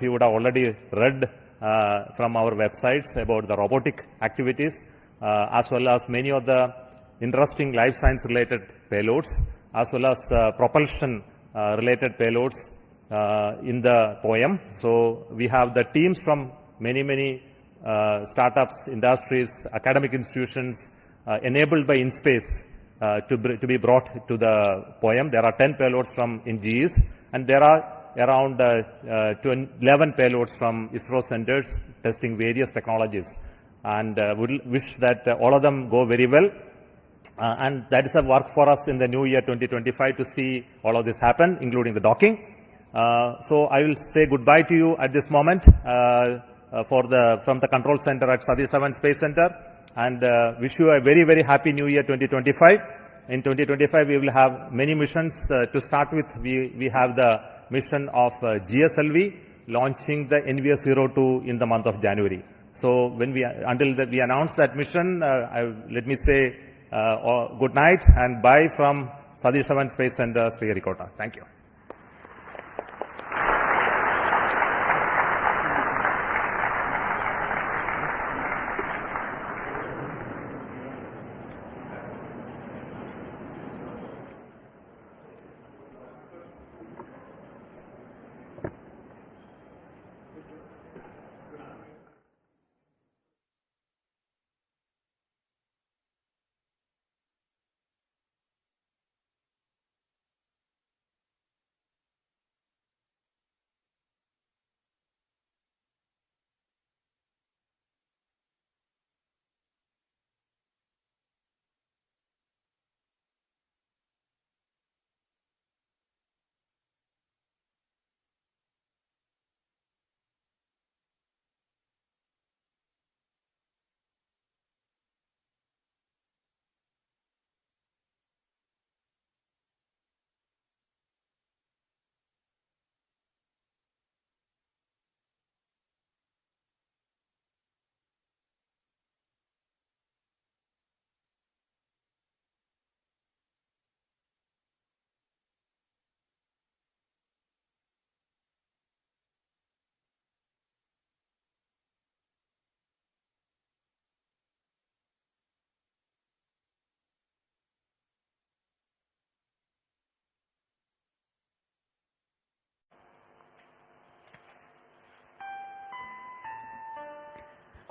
You would have already read from our websites about the robotic activities, as well as many of the interesting life science related payloads, as well as propulsion related payloads in the poem. So we have the teams from many startups, industries, academic institutions enabled by InSpace to be brought to the poem. There are 10 payloads from InGES, and there are around 11 payloads from ISRO centers testing various technologies. And we wish that all of them go very well. And that is a work for us in the new year 2025 to see all of this happen, including the docking. So I will say goodbye to you at this moment from the control center at Satish Dhawan Space Center, and wish you a very happy new year 2025. In 2025, we will have many missions. To start with, we have the mission of GSLV launching the NVS-02 in the month of January. So until we announce that mission, let me say good night and bye from Satish Dhawan Space Center, Sriharikota. Thank you.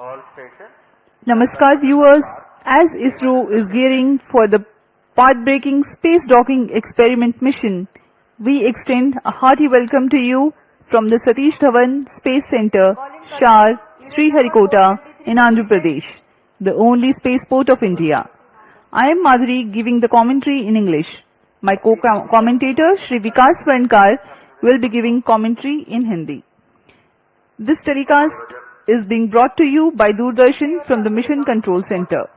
All stations. Namaskar viewers, as ISRO is gearing for the path-breaking space docking experiment mission, we extend a hearty welcome to you from the Satish Dhawan Space Center, Shar, Sriharikota in Andhra Pradesh, the only spaceport of India. I am Madhuri giving the commentary in English. My co-commentator Shri Vikas Vankar will be giving commentary in Hindi. This telecast is being brought to you by Doordarshan from the Mission Control Center.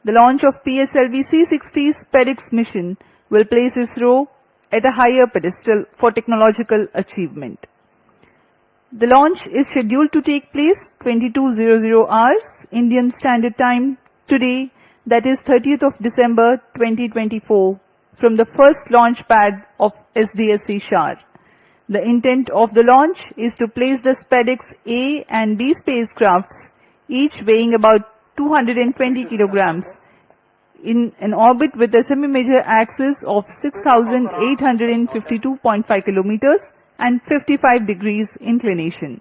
The launch of PSLV-C60 SPADEX mission will place ISRO at a higher pedestal for technological achievement. The launch is scheduled to take place 22:00 hours Indian Standard Time today, that is 30th of December 2024, from the first launch pad of SDSC Shar. The intent of the launch is to place the SPADEX A and B spacecrafts, each weighing about 220 kilograms, in an orbit with a semi-major axis of 6,852.5 kilometers and 55 degrees inclination.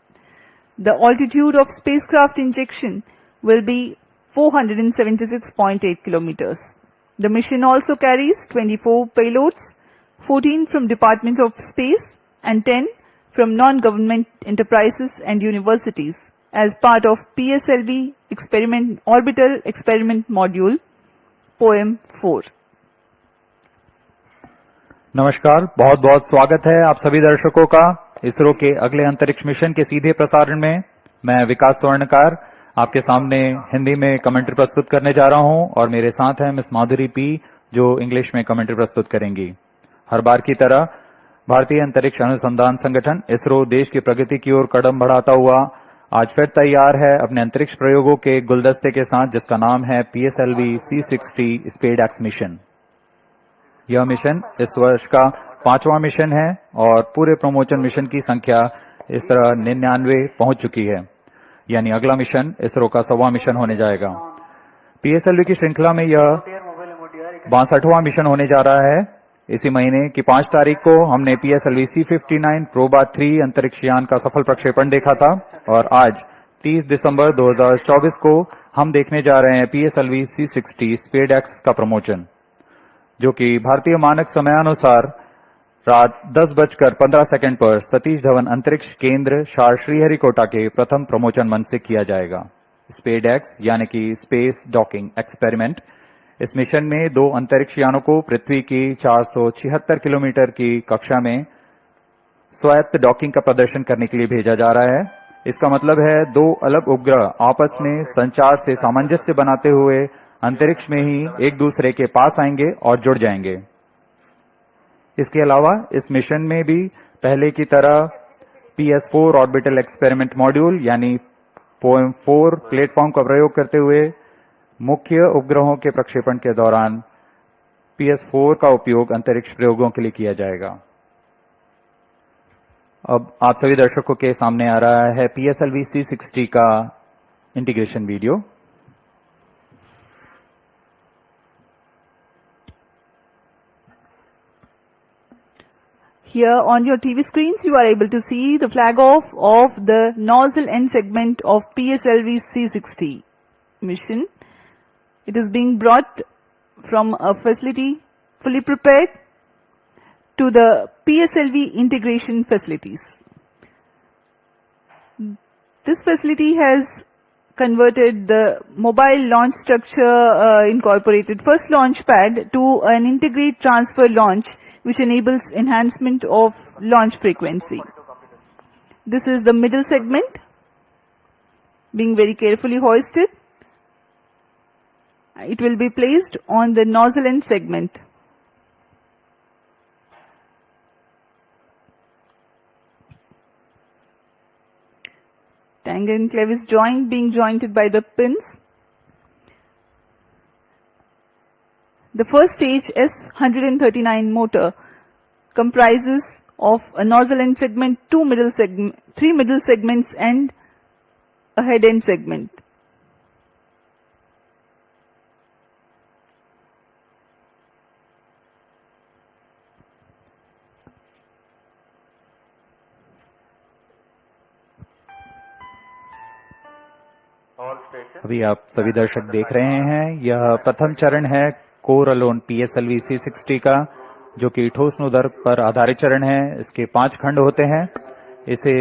The altitude of spacecraft injection will be 476.8 kilometers. The mission also carries 24 payloads, 14 from Department of Space and 10 from non-government enterprises and universities as part of PSLV Orbital Experiment Module, Poem 4. नमस्कार, बहुत बहुत स्वागत है आप सभी दर्शकों का इसरो के अगले अंतरिक्ष मिशन के सीधे प्रसारण में। मैं विकास स्वर्णकार आपके सामने हिंदी में कमेंट्री प्रस्तुत करने जा रहा हूं और मेरे साथ हैं मिस माधुरी पी जो इंग्लिश में कमेंट्री प्रस्तुत करेंगी। हर बार की तरह भारतीय अंतरिक्ष अनुसंधान संगठन इसरो देश की प्रगति की ओर कदम बढ़ाता हुआ आज फिर तैयार है अपने अंतरिक्ष प्रयोगों के गुलदस्ते के साथ, जिसका नाम है PSLV-C60 SPADEX मिशन। यह मिशन इस वर्ष का 5वां मिशन है और पूरे प्रमोशन मिशन की संख्या इस तरह 99 पहुंच चुकी है, यानी अगला मिशन इसरो का 100वां मिशन होने जाएगा। पीएसएलवी की श्रृंखला में यह 62वां मिशन होने जा रहा है। इसी महीने की 5 तारीख को हमने PSLV-C59 प्रोबा 3 अंतरिक्ष यान का सफल प्रक्षेपण देखा था और आज 30 दिसंबर 2024 को हम देखने जा रहे हैं PSLV-C60 SPADEX का प्रमोशन, जो कि भारतीय मानक समयानुसार रात 10:15 पर सतीश धवन अंतरिक्ष केंद्र श्रीहरिकोटा के प्रथम प्रमोशन मंच से किया जाएगा। स्पेडेक्स यानी कि स्पेस डॉकिंग एक्सपेरिमेंट, इस मिशन में 2 अंतरिक्ष यानों को पृथ्वी की 476 किलोमीटर की कक्षा में स्वायत्त डॉकिंग का प्रदर्शन करने के लिए भेजा जा रहा है। इसका मतलब है 2 अलग उपग्रह आपस में संचार से सामंजस्य बनाते हुए अंतरिक्ष में ही एक दूसरे के पास आएंगे और जुड़ जाएंगे। इसके अलावा इस मिशन में भी पहले की तरह PS4 ऑर्बिटल एक्सपेरिमेंट मॉड्यूल यानी POEM4 प्लेटफॉर्म का प्रयोग करते हुए मुख्य उपग्रहों के प्रक्षेपण के दौरान PS4 का उपयोग अंतरिक्ष प्रयोगों के लिए किया जाएगा। अब आप सभी दर्शकों के सामने आ रहा है PSLV-C60 का integration video. Here on your TV screens, you are able to see the flag off of the nozzle end segment of PSLV-C60 mission. It is being brought from a facility fully prepared to the PSLV integration facilities. This facility has converted the mobile launch structure incorporated first launch pad to an integrate transfer launch, which enables enhancement of launch frequency. This is the middle segment being very carefully hoisted. It will be placed on the nozzle end segment. Tangle and clevis joint being jointed by the pins. The first stage S139 motor comprises of a nozzle end segment, 3 middle segments and a head end segment. अभी आप सभी दर्शक देख रहे हैं, यह प्रथम चरण है कोर अलोन PSLV-C60 का, जो कि ठोस नोदर पर आधारित चरण है। इसके 5 खंड होते हैं। इसे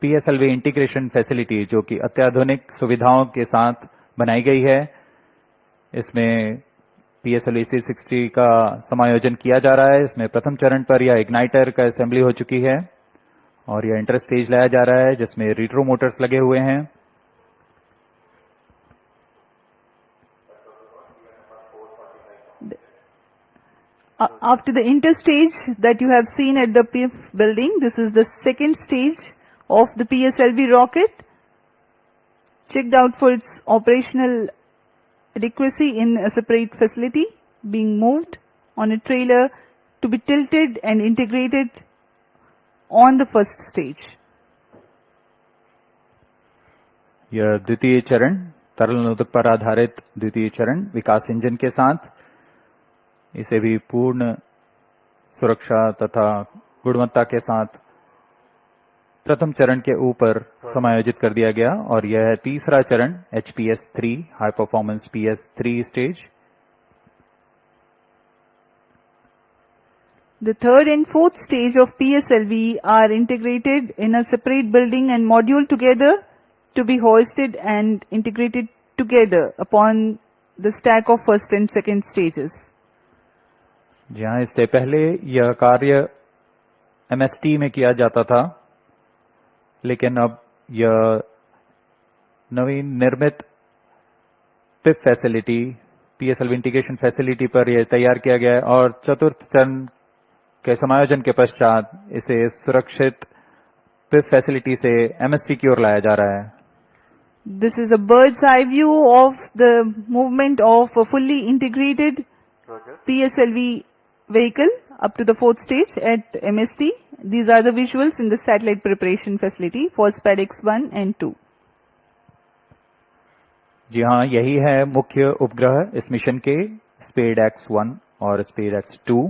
PSLV इंटीग्रेशन फैसिलिटी, जो कि अत्याधुनिक सुविधाओं के साथ बनाई गई है, इसमें PSLV-C60 का समायोजन किया जा रहा है। इसमें प्रथम चरण पर यह इग्नाइटर का असेंबली हो चुकी है और यह इंटर स्टेज लाया जा रहा है, जिसमें रिट्रो मोटर्स लगे हुए हैं। After the interstage that you have seen at the PIF building, this is the second stage of the PSLV rocket, checked out for its operational adequacy in a separate facility, being moved on a trailer to be tilted and integrated on the first stage. यह द्वितीय चरण, तरल नोदक पर आधारित द्वितीय चरण विकास engine के साथ, इसे भी पूर्ण सुरक्षा तथा गुणवत्ता के साथ प्रथम चरण के ऊपर समायोजित कर दिया गया और यह है तीसरा चरण HPS-3 high performance PS-3 stage. The third and fourth stage of PSLV are integrated in a separate building and module together to be hoisted and integrated together upon the stack of first and second stages. जहां इससे पहले यह कार्य MST में किया जाता था, लेकिन अब यह नवीन निर्मित पिप फैसिलिटी PSLV इंटीग्रेशन फैसिलिटी पर यह तैयार किया गया है और चतुर्थ चरण के समायोजन के पश्चात इसे सुरक्षित पिप फैसिलिटी से MST की ओर लाया जा रहा है। This is a bird's eye view of the movement of a fully integrated PSLV vehicle up to the fourth stage at MST these are the visuals in the satellite preparation facility for SPADEX 1 and 2. जी हाँ, यही है मुख्य उपग्रह इस mission के, SPADEX 1 और SPADEX 2।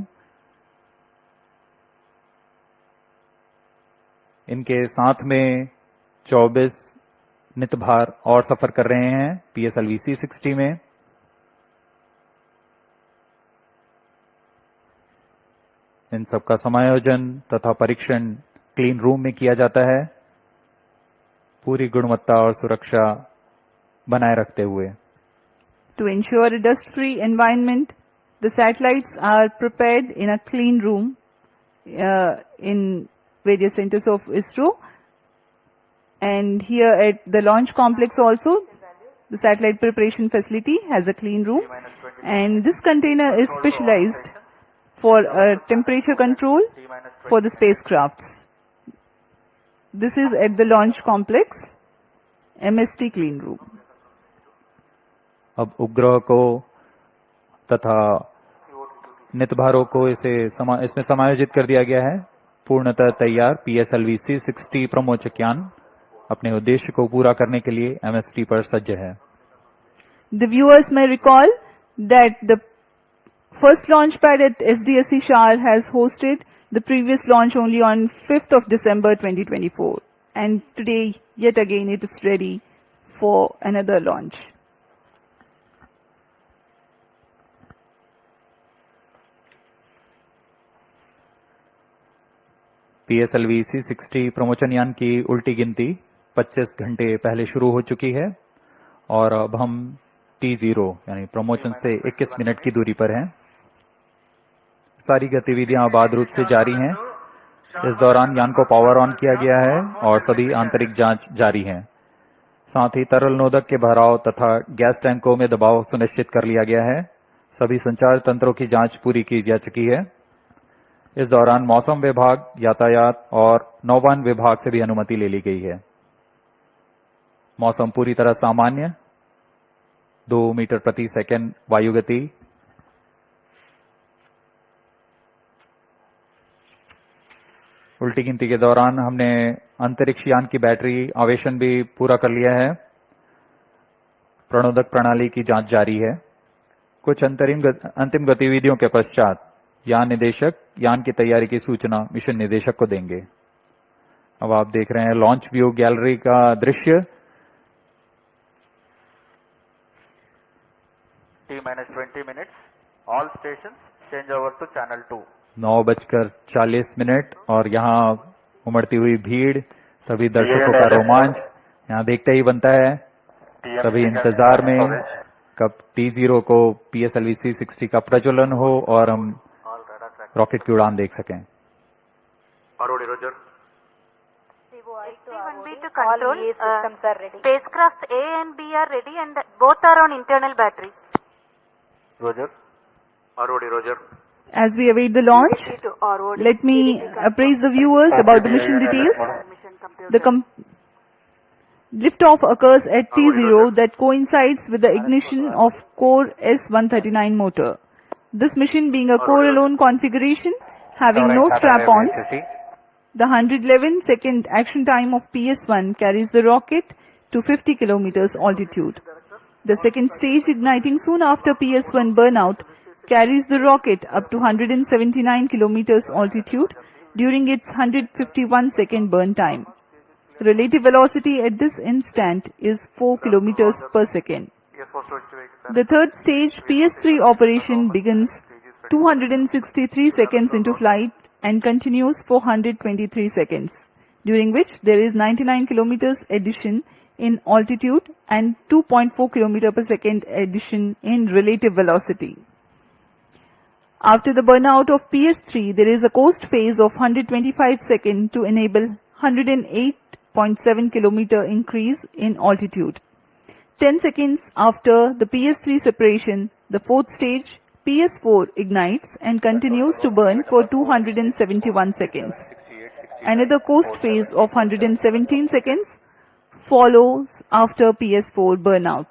इनके साथ में 24 नितभार और सफर कर रहे हैं PSLV-C60 में। इन सब का समायोजन तथा परीक्षण क्लीन रूम में किया जाता है, पूरी गुणवत्ता और सुरक्षा बनाए रखते हुए। To ensure a dust-free environment, the satellites are prepared in a clean room in various centers of ISRO. And here at the launch complex also, the satellite preparation facility has a clean room. And this container is specialized for temperature control for the spacecrafts. This is at the launch complex, MST clean room. अब उपग्रह को तथा नितभारों को इसमें समायोजित कर दिया गया है। पूर्णतः तैयार PSLV-C60 प्रमोचकयान अपने उद्देश्य को पूरा करने के लिए MST पर सज्ज है। The viewers may recall that the first launch pad at SDSC Shar has hosted the previous launch only on 5th of December 2024. And today, yet again, it is ready for another launch. PSLV-C60 प्रमोचन यान की उल्टी गिनती 25 घंटे पहले शुरू हो चुकी है और अब हम T0 यानी प्रमोचन से 21 मिनट की दूरी पर हैं। सारी गतिविधियां आबाद रूप से जारी हैं। इस दौरान यान को पावर ऑन किया गया है और सभी आंतरिक जांच जारी है। साथ ही तरल नोदक के भराव तथा गैस टैंकों में दबाव सुनिश्चित कर लिया गया है। सभी संचार तंत्रों की जांच पूरी की जा चुकी है। इस दौरान मौसम विभाग, यातायात और नौवहन विभाग से भी अनुमति ले ली गई है। मौसम पूरी तरह सामान्य, 2 मीटर प्रति सेकंड वायु गति। उल्टी गिनती के दौरान हमने अंतरिक्ष यान की बैटरी आवेशन भी पूरा कर लिया है। प्रणोदक प्रणाली की जांच जारी है। कुछ अंतिम गतिविधियों के पश्चात यान निदेशक यान की तैयारी की सूचना मिशन निदेशक को देंगे। अब आप देख रहे हैं लॉन्च व्यू गैलरी का दृश्य। T-20 minutes. All stations change over to channel 2. 9:40 और यहाँ उमड़ती हुई भीड़, सभी दर्शकों का रोमांच यहाँ देखते ही बनता है। सभी इंतजार में कब T0 को PSLV-C60 का प्रज्वलन हो और हम रॉकेट की उड़ान देख सकें। Roger. ST1B to control. Systems are ready. Spacecrafts A and B are ready, and both are on internal battery. Roger. Roger. As we await the launch, let me appraise the viewers about the mission details. The liftoff occurs at T0 that coincides with the ignition of core S139 motor. This mission being a core-alone configuration, having no strap-ons, the 111-second action time of PS1 carries the rocket to 50 kilometers altitude. The second stage, igniting soon after PS1 burnout, carries the rocket up to 179 kilometers altitude during its 151-second burn time. Relative velocity at this instant is 4 kilometers per second. The third stage, PS3 operation, begins 263 seconds into flight and continues for 123 seconds, during which there is 99 kilometers addition in altitude and 2.4 kilometer per second addition in relative velocity. After the burnout of PS3, there is a coast phase of 125 seconds to enable 108.7 kilometer increase in altitude. 10 seconds after the PS3 separation, the fourth stage, PS4, ignites and continues to burn for 271 seconds. Another coast phase of 117 seconds follows after PS4 burnout.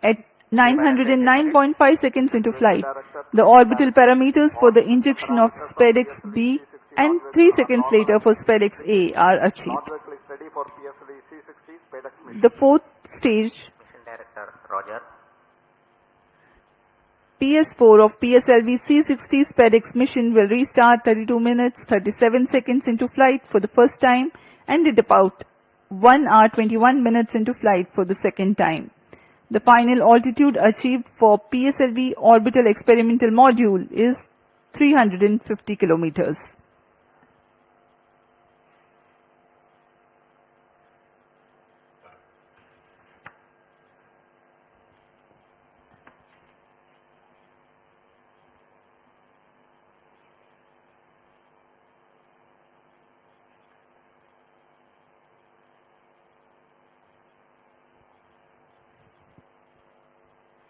At 909.5 seconds into flight, the orbital parameters for the injection of SPADEX B and 3 seconds later for SPADEX A are achieved. Vehicle is ready for PSLV-C60 SPADEX mission. The fourth stage, Mission Director, Roger. PS4 of PSLV-C60 SPADEX mission will restart 32 minutes 37 seconds into flight for the first time and at about 1 hour 21 minutes into flight for the second time. The final altitude achieved for PSLV orbital experimental module is 350 kilometers.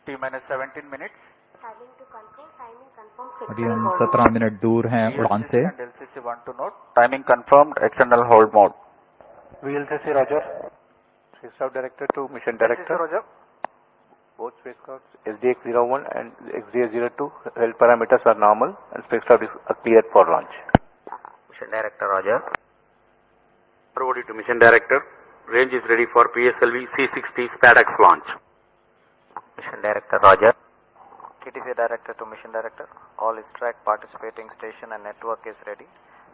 T-minus 17 minutes. अभी हम 17 minute दूर हैं उड़ान से। And LCC want to note. Timing confirmed. External hold mode. VLCC Roger. Staff Director to Mission Director. Roger. Both spacecrafts SDX-01 and XDX-02 health parameters are normal and spacecraft is cleared for launch. Mission Director Roger. Forwarded to Mission Director. Range is ready for PSLV-C60 SPADEX launch. Mission Director Roger. TTC Director to Mission Director. All ISRO participating station and network is ready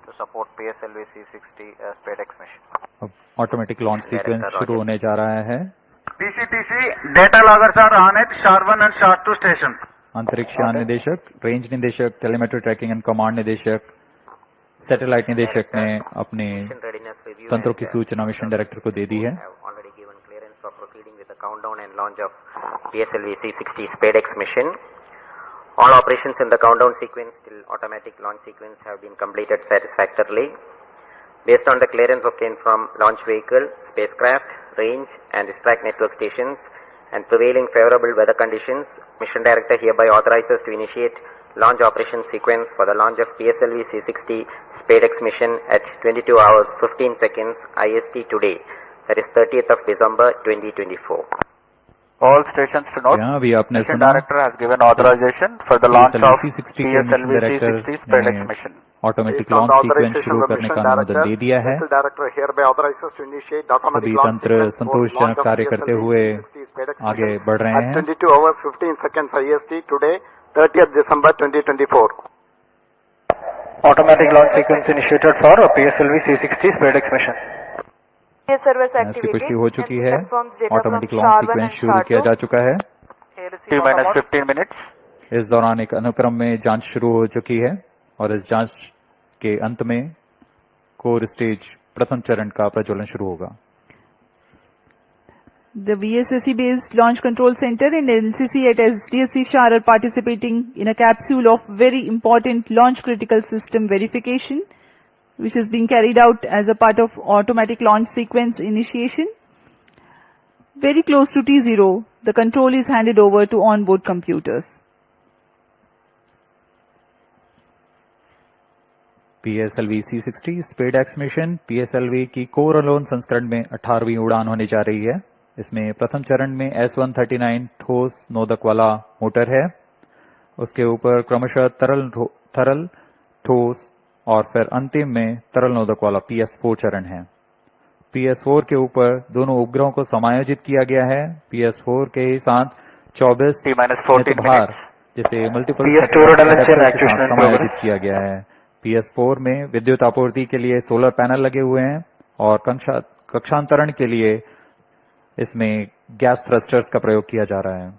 to support PSLV-C60 SPADEX mission. अब automatic launch sequence शुरू होने जा रहा है। TCTC data loggers are on at SHAR-1 and SHAR-2 stations. अंतरिक्ष यान निदेशक, range निदेशक, टेलीमेट्री ट्रैकिंग एंड कमांड निदेशक, सैटेलाइट निदेशक ने अपने तंत्रों की सूचना मिशन डायरेक्टर को दे दी है। Already given clearance for proceeding with the countdown and launch of PSLV-C60 SPADEX mission. All operations in the countdown sequence till automatic launch sequence have been completed satisfactorily. Based on the clearance obtained from launch vehicle, spacecraft, range and distract network stations and prevailing favorable weather conditions, Mission Director hereby authorizes to initiate launch operation sequence for the launch of PSLV-C60 SPADEX mission at 22 hours 15 seconds IST today, that is 30th of December 2024. All stations to note. यहाँ भी आपने Mission सुना Director has given authorization for the launch of PSLV-C60 के mission PSLV-C60 SPADEX director mission. ने automatic launch sequence शुरू करने का अनुमोदन दे दिया है। सभी तंत्र संतोषजनक कार्य करते हुए आगे बढ़ रहे हैं। 22 hours 15 seconds IST today, 30th December 2024. Automatic launch sequence initiated for PSLV-C60 SPADEX mission. इसकी पुष्टि हो चुकी है। ऑटोमेटिक लॉन्च सीक्वेंस शुरू किया जा चुका है। T-minus 15 minutes. इस दौरान एक अनुक्रम में जांच शुरू हो चुकी है और इस जांच के अंत में कोर स्टेज प्रथम चरण का प्रज्वलन शुरू होगा। The VSSC-based Launch Control Center and LCC at SDSC SHAR are participating in a capsule of very important launch critical system verification, which is being carried out as a part of automatic launch sequence initiation. Very close to T0, the control is handed over to onboard computers. PSLV-C60 SPADEX mission PSLV की core alone संस्करण में 18वीं उड़ान होने जा रही है। इसमें प्रथम चरण में S139 ठोस नोदक वाला मोटर है। उसके ऊपर क्रमशः तरल ठोस और फिर अंतिम में तरल नोदक वाला PS4 चरण है। PS4 के ऊपर दोनों उपग्रहों को समायोजित किया गया है। PS4 के साथ 24 भार जिसे मल्टीपल समायोजित किया गया है। PS4 में विद्युत आपूर्ति के लिए सोलर पैनल लगे हुए हैं और कक्षांतरण के लिए इसमें गैस थ्रस्टर्स का प्रयोग किया जा रहा है।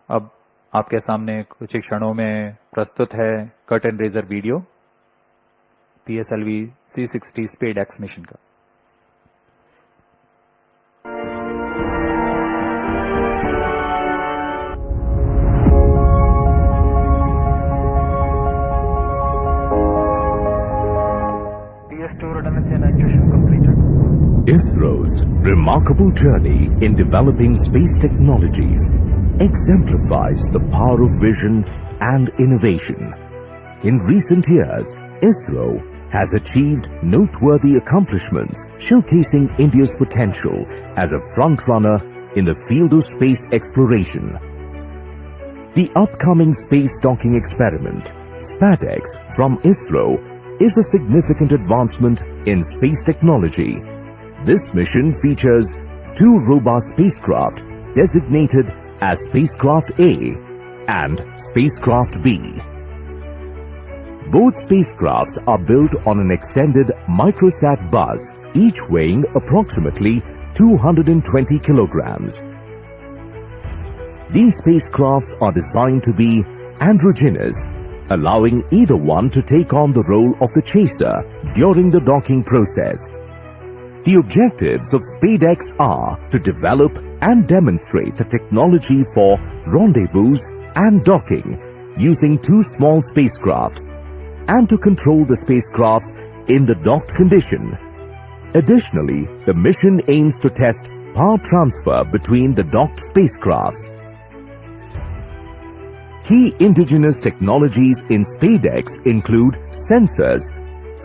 अब आपके सामने कुछ ही क्षणों में प्रस्तुत है curtain raiser video PSLV-C60 SPADEX mission का। ISRO's remarkable journey in developing space technologies exemplifies the power of vision and innovation. In recent years, ISRO has achieved noteworthy accomplishments showcasing India's potential as a front-runner in the field of space exploration. The upcoming space docking experiment, SPADEX, from ISRO is a significant advancement in space technology. This mission features two robust spacecraft designated as Spacecraft A and Spacecraft B. Both spacecrafts are built on an extended microsat bus, each weighing approximately 220 kilograms. These spacecrafts are designed to be androgynous, allowing either one to take on the role of the chaser during the docking process. The objectives of SPADEX are to develop and demonstrate the technology for rendezvous and docking using two small spacecraft, and to control the spacecrafts in the docked condition. Additionally, the mission aims to test power transfer between the docked spacecrafts. Key indigenous technologies in SPADEX include sensors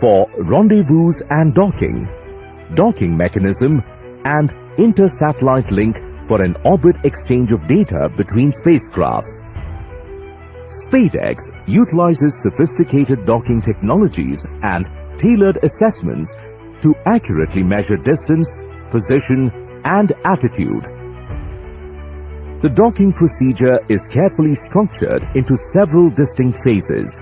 for rendezvous and docking mechanism, and inter-satellite link for an orbit exchange of data between spacecrafts. SPADEX utilizes sophisticated docking technologies and tailored assessments to accurately measure distance, position, and attitude. The docking procedure is carefully structured into several distinct phases.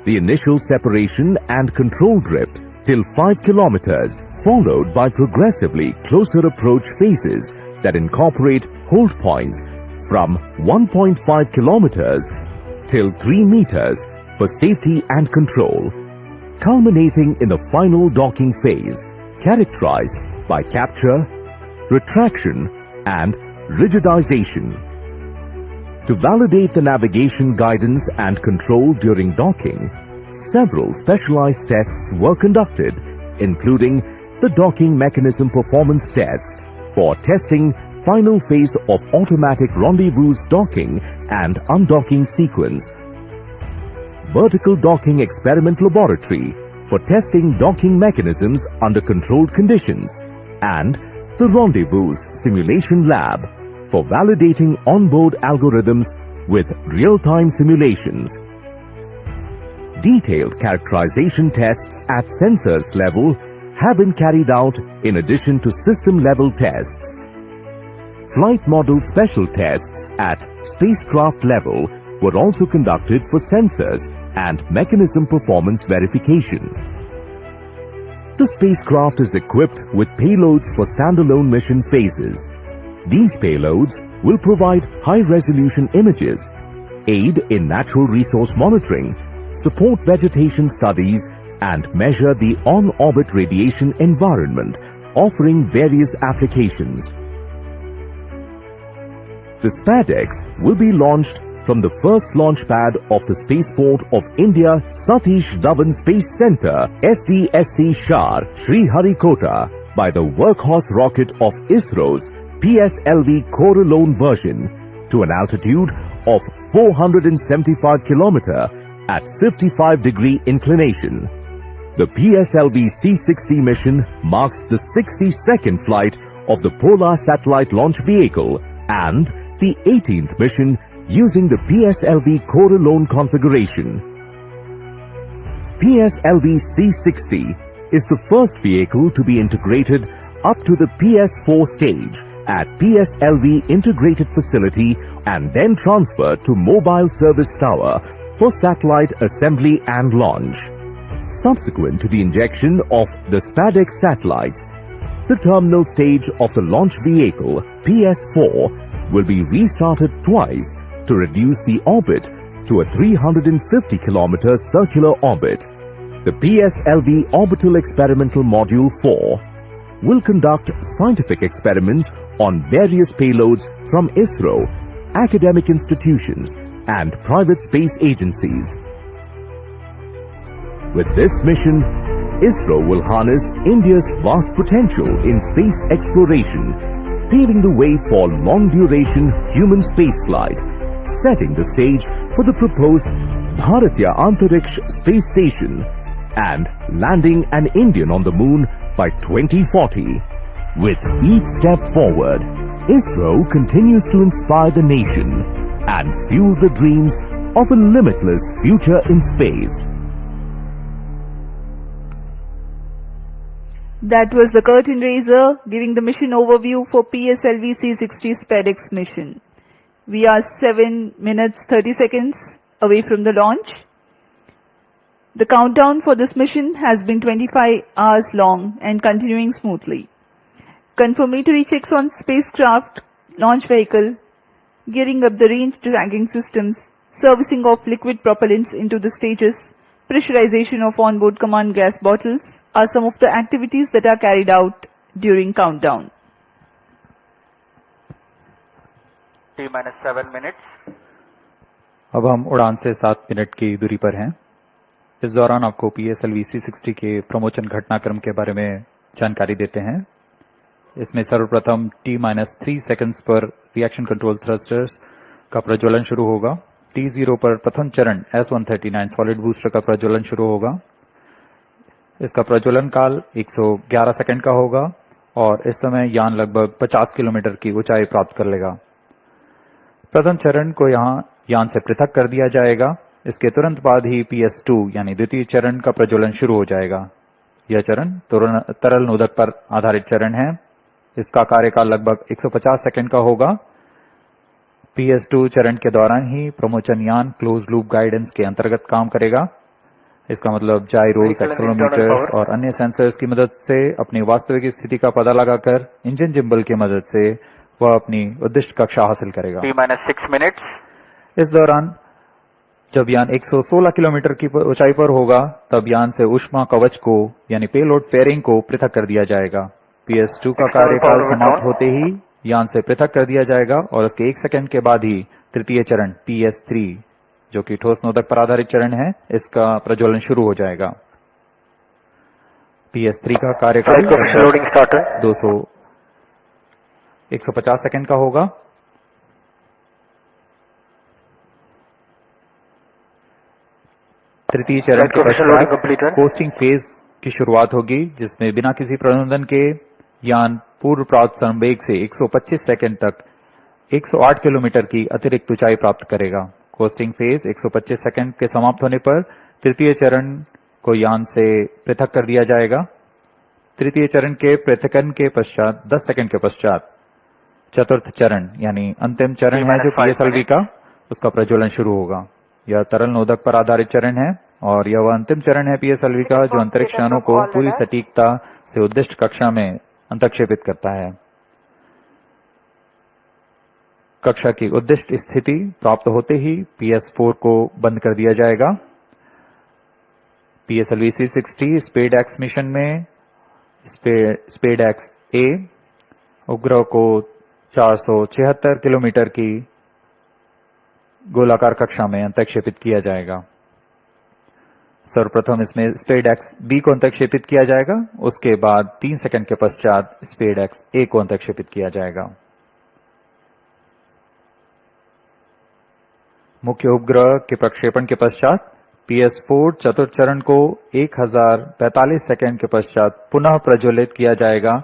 The initial separation and control drift till 5 kilometers, followed by progressively closer approach phases that incorporate hold points from 1.5 kilometers till 3 meters for safety and control, culminating in the final docking phase, characterized by capture, retraction, and rigidization. To validate the navigation guidance and control during docking, several specialized tests were conducted, including the docking mechanism performance test for testing final phase of automatic rendezvous docking and undocking sequence, vertical docking experiment laboratory for testing docking mechanisms under controlled conditions, and the rendezvous simulation lab for validating onboard algorithms with real-time simulations. Detailed characterization tests at sensors level have been carried out in addition to system-level tests. Flight model special tests at spacecraft level were also conducted for sensors and mechanism performance verification. The spacecraft is equipped with payloads for standalone mission phases. These payloads will provide high-resolution images, aid in natural resource monitoring, support vegetation studies, and measure the on-orbit radiation environment, offering various applications. The SPADEX will be launched from the first launch pad of the Spaceport of India Satish Dhawan Space Center, SDSC Shar, Sriharikota, by the workhorse rocket of ISRO's PSLV Coralone version to an altitude of 475 km at 55-degree inclination. The PSLV-C60 mission marks the 62nd flight of the Polar Satellite Launch Vehicle and the 18th mission using the PSLV Coralone configuration. PSLV-C60 is the first vehicle to be integrated up to the PS4 stage at PSLV Integrated Facility and then transferred to Mobile Service Tower for satellite assembly and launch. Subsequent to the injection of the SPADEX satellites, the terminal stage of the launch vehicle, PS4, will be restarted twice to reduce the orbit to a 350 km circular orbit. The PSLV Orbital Experimental Module 4 will conduct scientific experiments on various payloads from ISRO, academic institutions, and private space agencies. With this mission, ISRO will harness India's vast potential in space exploration, paving the way for long-duration human spaceflight, setting the stage for the proposed Bharatiya Antariksh Space Station and landing an Indian on the moon by 2040. With each step forward, ISRO continues to inspire the nation and fuel the dreams of a limitless future in space. That was the curtain raiser giving the mission overview for PSLV-C60 SPADEX mission. We are 7 minutes 30 seconds away from the launch. The countdown for this mission has been 25 hours long and continuing smoothly. Confirmatory checks on spacecraft, launch vehicle, gearing up the range tracking systems, servicing of liquid propellants into the stages, pressurization of onboard command gas bottles are some of the activities that are carried out during countdown. T-minus 7 minutes. अब हम उड़ान से 7 minute की दूरी पर हैं। इस दौरान आपको PSLV-C60 के प्रमोशन घटनाक्रम के बारे में जानकारी देते हैं। इसमें सर्वप्रथम T-3 सेकंड्स पर रिएक्शन कंट्रोल थ्रस्टर्स का प्रज्वलन शुरू होगा। T0 पर प्रथम चरण S139 सॉलिड बूस्टर का प्रज्वलन शुरू होगा। इसका प्रज्वलन काल 111 सेकंड का होगा और इस समय यान लगभग 50 किलोमीटर की ऊंचाई प्राप्त कर लेगा। प्रथम चरण को यहां यान से पृथक कर दिया जाएगा। इसके तुरंत बाद ही PS2 यानी द्वितीय चरण का प्रज्वलन शुरू हो जाएगा। यह चरण तरल नोदक पर आधारित चरण है। इसका कार्यकाल लगभग 150 सेकंड का होगा। PS2 चरण के दौरान ही प्रमोशन यान क्लोज लूप गाइडेंस के अंतर्गत काम करेगा। इसका मतलब जाइरोस, एक्सेलेरोमीटर्स और अन्य सेंसर्स की मदद से अपनी वास्तविक स्थिति का पता लगाकर इंजन जिम्बल की मदद से वह अपनी उद्दिष्ट कक्षा हासिल करेगा। T-6 minutes. इस दौरान जब यान 116 किलोमीटर की ऊंचाई पर होगा तब यान से ऊष्मा कवच को यानी पेलोड फेयरिंग को पृथक कर दिया जाएगा। PS2 का कार्यकाल समाप्त होते ही यान से पृथक कर दिया जाएगा और उसके 1 सेकंड के बाद ही तृतीय चरण PS3 जो कि ठोस नोदक पर आधारित चरण है, इसका प्रज्वलन शुरू हो जाएगा। PS3 का कार्यकाल 150 सेकंड का होगा। तृतीय चरण के पश्चात कोस्टिंग फेज की शुरुआत होगी, जिसमें बिना किसी प्रबंधन के यान पूर्व प्राप्त संवेग से 125 सेकंड तक 108 किलोमीटर की अतिरिक्त ऊंचाई प्राप्त करेगा। कोस्टिंग फेज 125 सेकंड के समाप्त होने पर तृतीय चरण को यान से पृथक कर दिया जाएगा। तृतीय चरण के पृथकन के पश्चात 10 सेकंड के पश्चात चतुर्थ चरण यानी अंतिम चरण है जो PSLV का, उसका प्रज्वलन शुरू होगा। यह तरल नोदक पर आधारित चरण है और यह वह अंतिम चरण है PSLV का जो अंतरिक्ष यानों को पूरी सटीकता से उद्दिष्ट कक्षा में अंतक्षेपित करता है। कक्षा की उद्दिष्ट स्थिति प्राप्त होते ही PS4 को बंद कर दिया जाएगा। PSLV-C60 SPADEX मिशन में SPADEX A उपग्रह को 476 किलोमीटर की गोलाकार कक्षा में अंतक्षेपित किया जाएगा। सर्वप्रथम इसमें SPADEX B को अंतक्षेपित किया जाएगा, उसके बाद 3 सेकंड के पश्चात SPADEX A को अंतक्षेपित किया जाएगा। मुख्य उपग्रह के प्रक्षेपण के पश्चात PS4 चतुर्थ चरण को 1045 सेकंड के पश्चात पुनः प्रज्वलित किया जाएगा।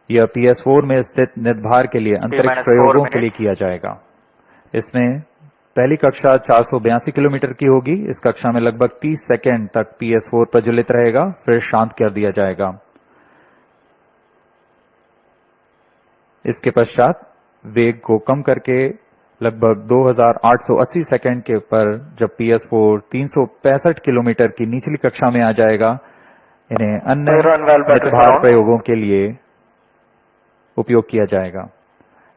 यह PS4 में स्थित निदभार के लिए अंतरिक्ष प्रयोगों के लिए किया जाएगा। इसमें पहली कक्षा 482 किलोमीटर की होगी। इस कक्षा में लगभग 30 सेकंड तक PS4 प्रज्वलित रहेगा, फिर शांत कर दिया जाएगा। इसके पश्चात वेग को कम करके लगभग 2880 सेकंड के पर जब PS4 365 किलोमीटर की निचली कक्षा में आ जाएगा, इन्हें अन्य निदभार प्रयोगों के लिए उपयोग किया जाएगा।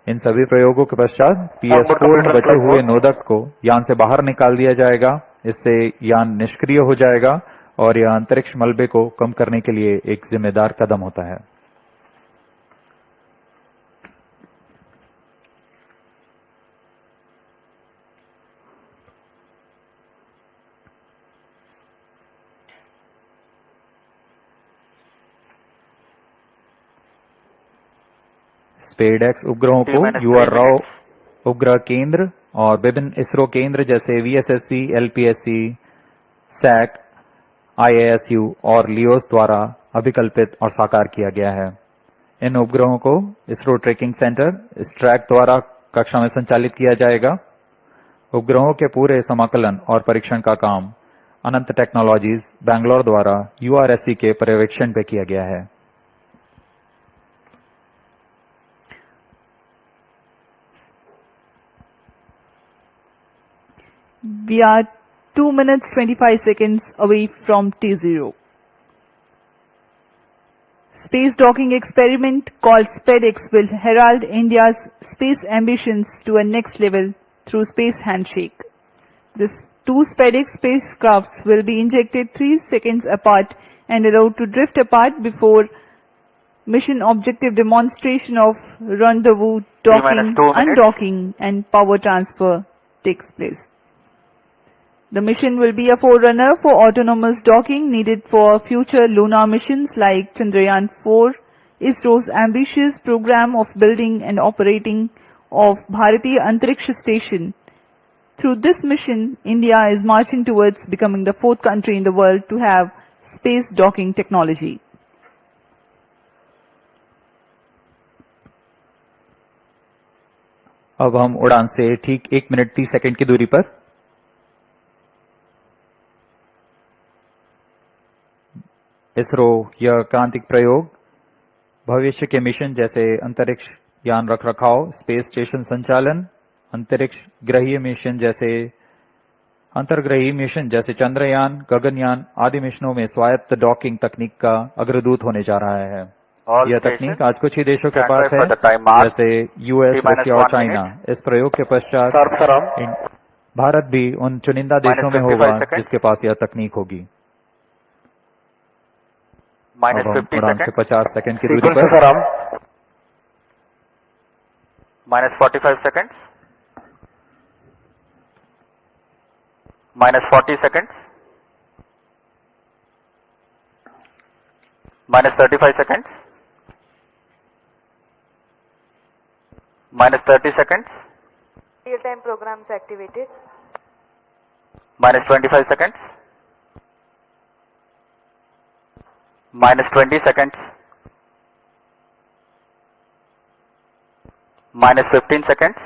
इन सभी प्रयोगों के पश्चात PS4 में बचे हुए नोदक को यान से बाहर निकाल दिया जाएगा। इससे यान निष्क्रिय हो जाएगा और यह अंतरिक्ष मलबे को कम करने के लिए एक जिम्मेदार कदम होता है। SPADEX उपग्रहों को UR राव उपग्रह केंद्र और विभिन्न इसरो केंद्र जैसे VSSC, LPSC, SAC, IASU और लियोस द्वारा अभिकल्पित और साकार किया गया है। इन उपग्रहों को इसरो ट्रैकिंग सेंटर स्ट्रैक द्वारा कक्षा में संचालित किया जाएगा। उपग्रहों के पूरे समाकलन और परीक्षण का काम अनंत टेक्नोलॉजीज बैंगलोर द्वारा URSC के पर्यवेक्षण पे किया गया है। We are 2 minutes 25 seconds away from T0. Space docking experiment called SPADEX will herald India's space ambitions to a next level through space handshake. These two SPADEX spacecrafts will be injected 3 seconds apart and allowed to drift apart before mission objective demonstration of rendezvous, docking, 2 minutes. undocking and power transfer takes place. The mission will be a forerunner for autonomous docking needed for future lunar missions like Chandrayaan-4, ISRO's ambitious program of building and operating of Bharatiya Antariksha Station. Through this mission, India is marching towards becoming the 4th country in the world to have space docking technology. अब हम उड़ान से ठीक 1 minute 30 second की दूरी पर इसरो यह क्रांतिक प्रयोग भविष्य के मिशन जैसे अंतरिक्ष यान रखरखाव, स्पेस स्टेशन संचालन, अंतरिक्ष ग्रहीय मिशन जैसे अंतर्ग्रहीय मिशन जैसे चंद्रयान, गगनयान आदि मिशनों में स्वायत्त डॉकिंग तकनीक का अग्रदूत होने जा रहा है। यह तकनीक आज कुछ ही देशों के पास है जैसे US, रशिया और चाइना। इस प्रयोग के पश्चात भारत भी उन चुनिंदा देशों में होगा जिसके पास यह तकनीक होगी। minus अब हम 50 उड़ान से seconds. 50 सेकंड की दूरी Sequence पर is around. Minus 45 seconds. Minus 40 seconds. Minus 35 seconds. Minus 30 seconds. Real-time programs activated. Minus 25 seconds. Minus 20 seconds. Minus 15 seconds.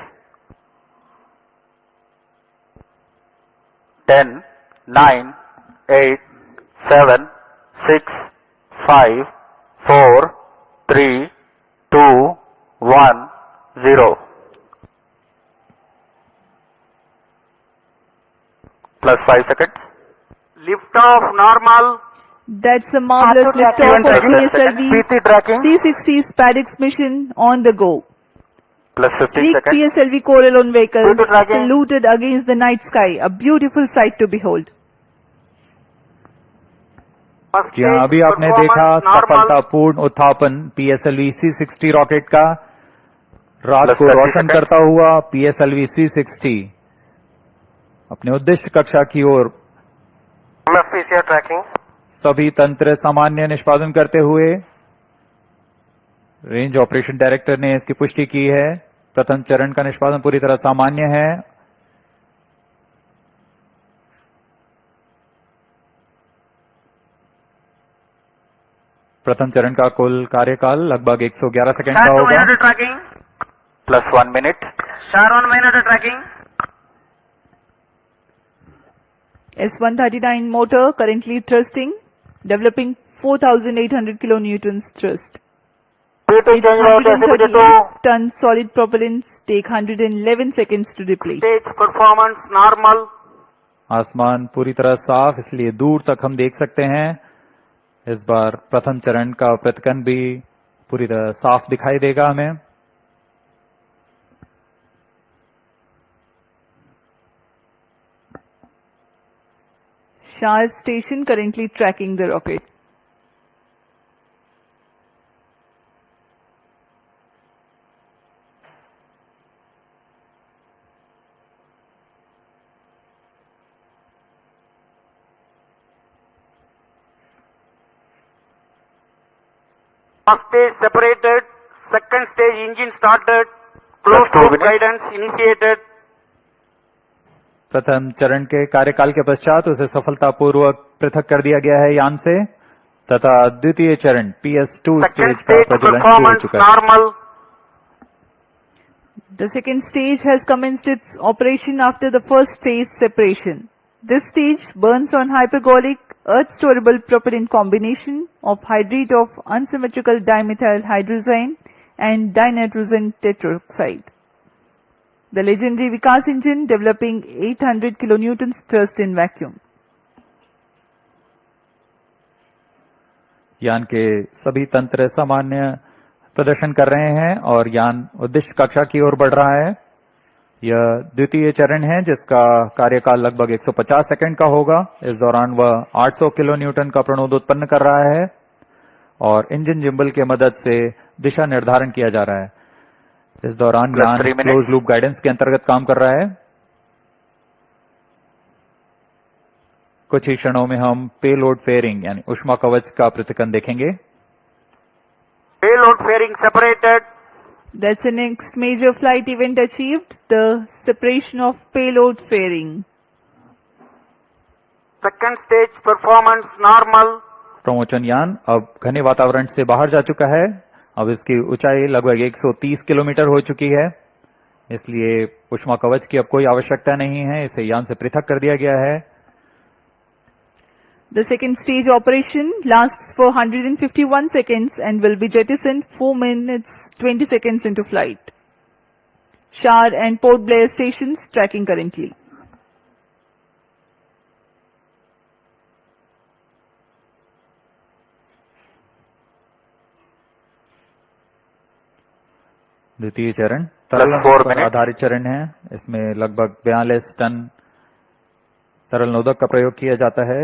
10, 9, 8, 7, 6, 5, 4, 3, 2, 1, 0. Plus 5 seconds. Liftoff normal. That's a marvelous liftoff of PT tracking. PSLV-C60 SPADEX mission on the go. Plus 15 Sleek seconds. PSLV Corellon vehicle PT tracking. saluted against the night sky, a beautiful sight to behold. First जी हाँ, stage अभी आपने देखा performance normal. सफलतापूर्ण उत्थापन PSLV-C60 rocket का रात Plus को 30 रोशन seconds. करता हुआ PSLV-C60 अपने उद्दिष्ट कक्षा की ओर PCR tracking. सभी तंत्र सामान्य निष्पादन करते हुए रेंज ऑपरेशन डायरेक्टर ने इसकी पुष्टि की है। प्रथम चरण का निष्पादन पूरी तरह सामान्य है। प्रथम चरण का कुल कार्यकाल लगभग 111 सेकंड का Start 2 होगा। minute tracking. Plus 1 minute. Start 1 minute tracking. S139 motor currently thrusting, developing 4,800 kilonewtons thrust. Its 138-ton solid propellants take 111 seconds to deplete. Stage performance normal. आसमान पूरी तरह साफ, इसलिए दूर तक हम देख सकते हैं। इस बार प्रथम चरण का प्रतिकन भी पूरी तरह साफ दिखाई देगा हमें। Shah station currently tracking the rocket. First stage separated. Second stage engine started. Plus Closed 2 loop minutes. guidance initiated. प्रथम चरण के कार्यकाल के पश्चात उसे सफलतापूर्वक पृथक कर दिया गया है यान से तथा द्वितीय चरण PS2 स्टेज का प्रज्वलन शुरू हो चुका है। normal. The second stage has commenced its operation after the first stage separation. This stage burns on hypergolic earth-storable propellant combination of hydrate of unsymmetrical dimethyl hydrazine and dinitrogen tetroxide. The legendary Vikas engine developing 800 kilonewtons thrust in vacuum. यान के सभी तंत्र सामान्य प्रदर्शन कर रहे हैं और यान उद्दिष्ट कक्षा की ओर बढ़ रहा है। यह द्वितीय चरण है जिसका कार्यकाल लगभग 150 सेकंड का होगा। इस दौरान वह 800 किलो न्यूटन का प्रणोद उत्पन्न कर रहा है और इंजन जिम्बल की मदद से दिशा निर्धारण किया जा रहा है। इस दौरान यान क्लोज लूप गाइडेंस के अंतर्गत काम कर रहा है। कुछ ही क्षणों में हम पेलोड फेयरिंग यानी ऊष्मा कवच का पृथक्करण देखेंगे। Payload fairing separated. That's the next major flight event achieved, the separation of payload fairing. Second stage performance normal. प्रमोचन यान अब घने वातावरण से बाहर जा चुका है। अब इसकी ऊंचाई लगभग 130 किलोमीटर हो चुकी है, इसलिए ऊष्मा कवच की अब कोई आवश्यकता नहीं है। इसे यान से पृथक कर दिया गया है। The second stage operation lasts for 151 seconds and will be jettisoned 4 minutes 20 seconds into flight. Shar and Port Blair stations tracking currently. द्वितीय चरण तरल पर आधारित चरण है। इसमें लगभग 42 टन तरल नोदक का प्रयोग किया जाता है।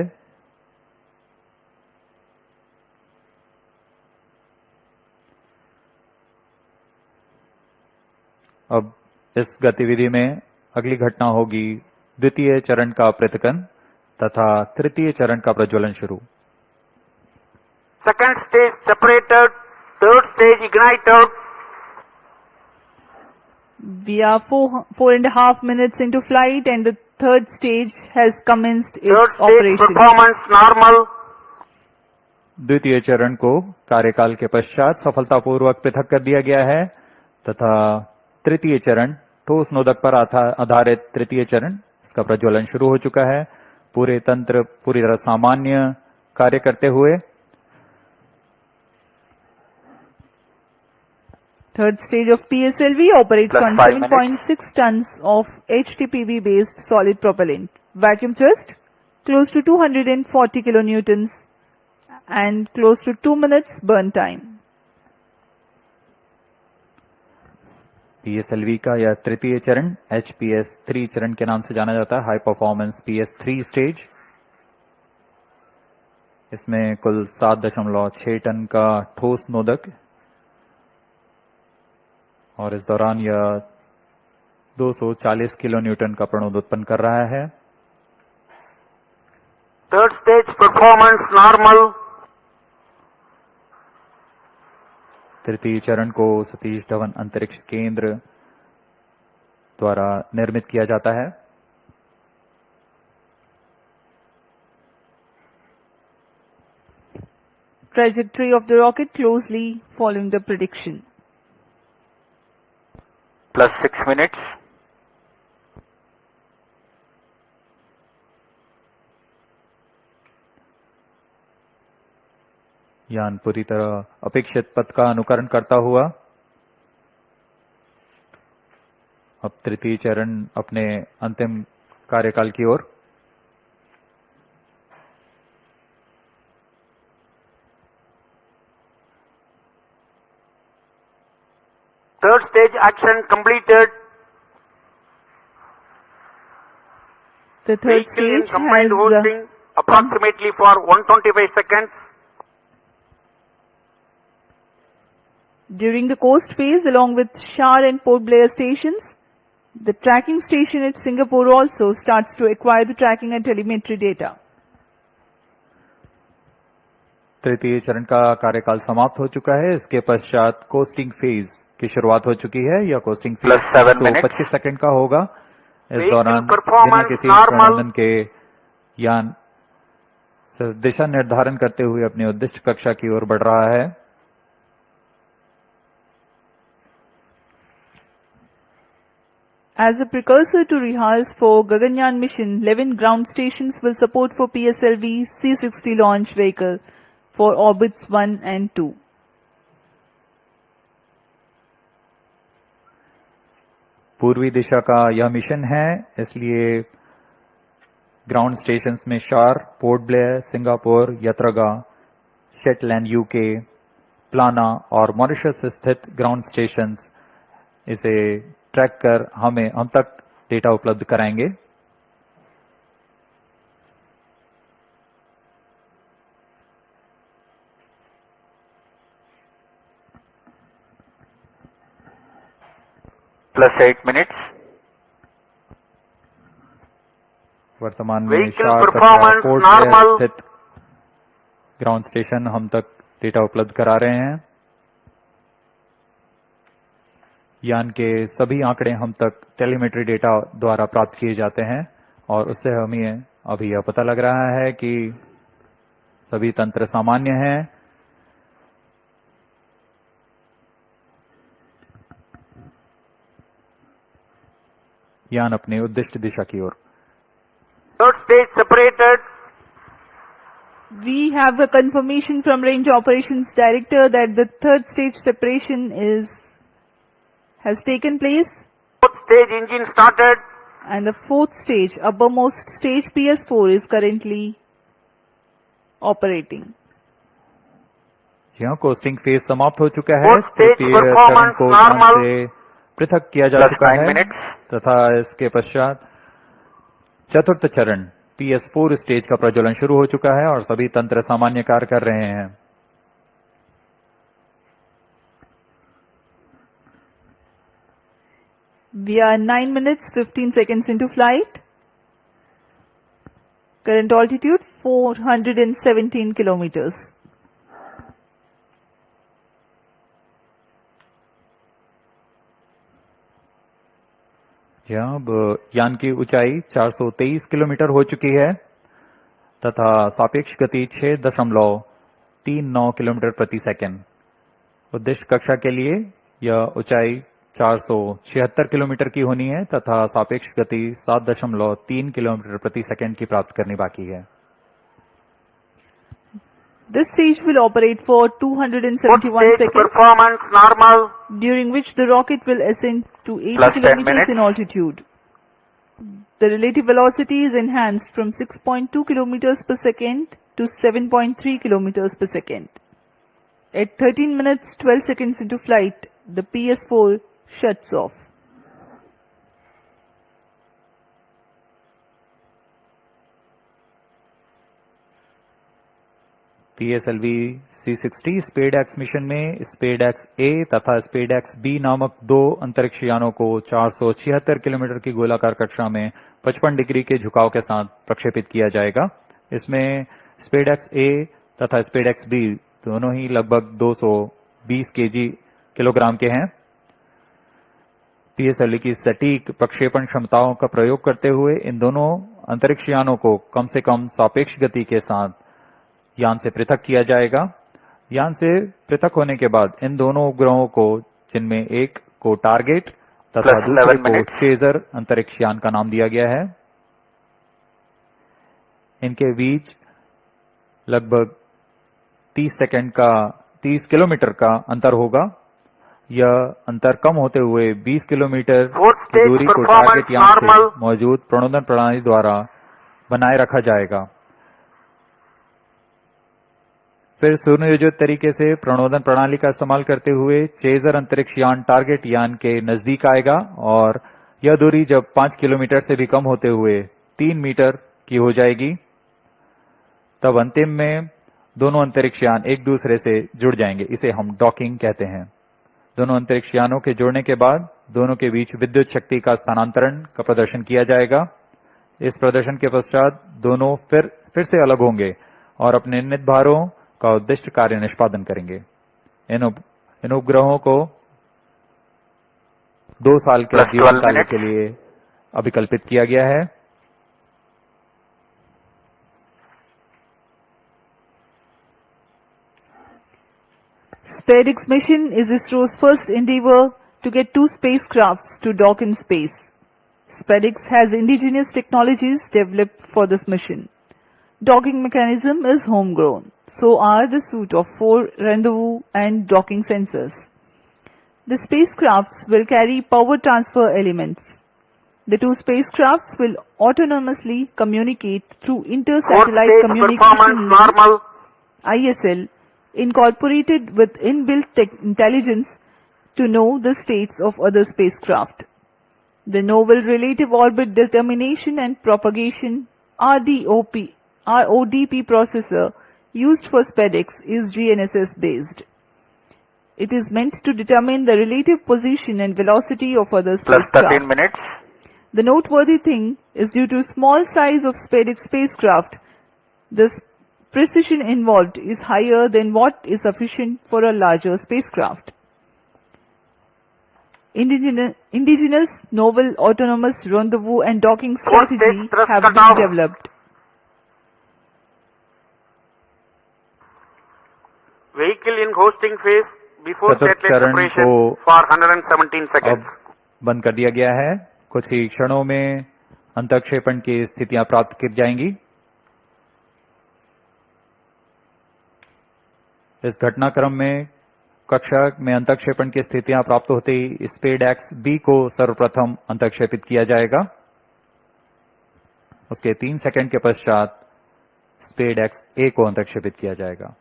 अब इस गतिविधि में अगली घटना होगी द्वितीय चरण का पृथक्करण तथा तृतीय चरण का प्रज्वलन शुरू। Second stage separated. Third stage ignited. We are 4.5 minutes into flight and the third stage has commenced Third its stage operation. performance normal. द्वितीय चरण को कार्यकाल के पश्चात सफलतापूर्वक पृथक कर दिया गया है तथा तृतीय चरण ठोस नोदक पर आधारित तृतीय चरण इसका प्रज्वलन शुरू हो चुका है। पूरे तंत्र पूरी तरह सामान्य कार्य करते हुए Third stage of PSLV operates Plus on 5 7.6 tons of HTPB based solid propellant. Vacuum thrust close to 240 kilonewtons and close to 2 minutes burn time. PSLV का यह तृतीय चरण HPS3 चरण के नाम से जाना जाता है, हाई परफॉर्मेंस PS3 स्टेज। इसमें कुल 7.6 टन का ठोस नोदक और इस दौरान यह 240 किलो न्यूटन का प्रणोद उत्पन्न कर रहा है। Third stage performance normal. तृतीय चरण को सतीश धवन अंतरिक्ष केंद्र द्वारा निर्मित किया जाता है। Trajectory of the rocket closely following the prediction. Plus 6 minutes. यान पूरी तरह अपेक्षित पथ का अनुकरण करता हुआ अब तृतीय चरण अपने अंतिम कार्यकाल की ओर। Third stage action completed. The third Vehicle in stage combined has hosting approximately for 125 seconds. during the coast phase along with Shar and Port Blair stations. The tracking station at Singapore also starts to acquire the tracking and telemetry data. तृतीय चरण का कार्यकाल समाप्त हो चुका है। इसके पश्चात कोस्टिंग फेज की शुरुआत हो चुकी है। यह costing phase Plus 7 minutes. 125 second का होगा इस दौरान बिना किसी प्रणोदन के यान दिशा निर्धारण करते हुए अपनी उद्दिष्ट कक्षा की ओर बढ़ रहा है। As a precursor to rehearse for Gaganyaan mission, 11 ground stations will support for PSLV-C60 launch vehicle for orbits 1 and 2. पूर्वी दिशा का यह मिशन है, इसलिए ग्राउंड स्टेशंस में शार, पोर्ट ब्लेयर, सिंगापुर, यत्रगा, शेटलैंड यूके, प्लाना और मॉरिशस स्थित ग्राउंड स्टेशंस इसे ट्रैक कर हम तक डेटा उपलब्ध कराएंगे। +8 minutes. वर्तमान में Vehicle शार तथा performance पोर्ट normal. ब्लेयर स्थित ग्राउंड स्टेशन हम तक डेटा उपलब्ध करा रहे हैं। यान के सभी आंकड़े हम तक टेलीमेट्री डेटा द्वारा प्राप्त किए जाते हैं और उससे हमें अभी यह पता लग रहा है कि सभी तंत्र सामान्य हैं। यान अपने उद्दिष्ट दिशा की ओर। Third stage separated. We have a confirmation from Range Operations Director that the third stage separation has taken place, Fourth stage engine started. and the fourth stage, uppermost stage PS4 is currently operating. यह costing phase समाप्त हो चुका है। Fourth stage तृतीय चरण performance को normal. यान से पृथक किया जा Plus चुका 9 है minutes. तथा इसके पश्चात चतुर्थ चरण PS4 स्टेज का प्रज्वलन शुरू हो चुका है और सभी तंत्र सामान्य कार्य कर रहे हैं। We are 9 minutes 15 seconds into flight. Current altitude 417 kilometers. अब यान की ऊंचाई 423 किलोमीटर हो चुकी है तथा सापेक्ष गति 6.39 किलोमीटर प्रति सेकंड। उद्देश्य कक्षा के लिए यह ऊंचाई 476 किलोमीटर की होनी है तथा सापेक्ष गति 7.3 किलोमीटर प्रति सेकंड की प्राप्त करनी बाकी है। This stage will operate for Fourth 271 stage seconds, performance normal. during which the rocket will ascend to 80 Plus 10 kilometers minutes. in altitude. The relative velocity is enhanced from 6.2 kilometers per second to 7.3 kilometers per second. At 13 minutes 12 seconds into flight, the PS4 shuts off. PSLV-C60 SpaDeX mission में SpaDeX ए तथा SpaDeX B नामक दो अंतरिक्ष यानों को 476 kilometre की गोलाकार कक्षा में 55 डिग्री के झुकाव के साथ प्रक्षेपित किया जाएगा। इसमें स्पेडएक्स ए तथा स्पेडएक्स बी दोनों ही लगभग 220 किलोग्राम के हैं। PSLV की सटीक प्रक्षेपण क्षमताओं का प्रयोग करते हुए इन दोनों अंतरिक्ष यानों को कम से कम सापेक्ष गति के साथ यान से पृथक किया जाएगा। यान से पृथक होने के बाद इन दोनों उपग्रहों को, जिनमें एक को टारगेट तथा Plus दूसरे 11 को minutes. चेजर अंतरिक्ष यान का नाम दिया गया है। इनके बीच लगभग 30 किलोमीटर का अंतर होगा। यह अंतर कम होते हुए 20 किलोमीटर Fourth की stage दूरी को performance टारगेट यान से normal. मौजूद प्रणोदन प्रणाली द्वारा बनाए रखा जाएगा। फिर सुनियोजित तरीके से प्रणोदन प्रणाली का इस्तेमाल करते हुए चेजर अंतरिक्ष यान टारगेट यान के नजदीक आएगा और यह दूरी जब 5 किलोमीटर से भी कम होते हुए 3 मीटर की हो जाएगी, तब अंतिम में दोनों अंतरिक्ष यान एक दूसरे से जुड़ जाएंगे। इसे हम डॉकिंग कहते हैं। दोनों अंतरिक्ष यानों के जुड़ने के बाद दोनों के बीच विद्युत शक्ति का स्थानांतरण का प्रदर्शन किया जाएगा। इस प्रदर्शन के पश्चात दोनों फिर से अलग होंगे और अपने नियत भारों का उद्दिष्ट कार्य निष्पादन करेंगे। इन उपग्रहों को 2 साल के Plus जीवन 12 काल minutes. के लिए अभिकल्पित किया गया है। SPADEX mission is ISRO's first endeavor to get two spacecrafts to dock in space. SPADEX has indigenous technologies developed for this mission. Docking mechanism is homegrown. So are the suite of 4 rendezvous and docking sensors. The spacecrafts will carry power transfer elements. The two spacecrafts will autonomously communicate through inter-satellite communication link, ISL, incorporated with inbuilt intelligence to know the states of other spacecraft. The novel relative orbit determination and propagation RODP processor used for SPADEX is GNSS based. It is meant to determine the relative position and velocity of other Plus spacecraft. 13 minutes. The noteworthy thing is due to small size of SPADEX spacecraft, the precision involved is higher than what is sufficient for a larger spacecraft. Indigenous novel autonomous rendezvous and docking strategy have been developed. Vehicle in hosting phase before चतुर्थ satellite चरण separation को for 117 seconds. अब बंद कर दिया गया है। कुछ ही क्षणों में अंतःक्षेपण की स्थितियां प्राप्त की जाएंगी। इस घटनाक्रम में कक्षा में अंतःक्षेपण की स्थितियां प्राप्त होते ही स्पेडेक्स बी को सर्वप्रथम अंतःक्षेपित किया जाएगा। उसके 3 सेकंड के पश्चात स्पेडेक्स ए को अंतःक्षेपित किया जाएगा।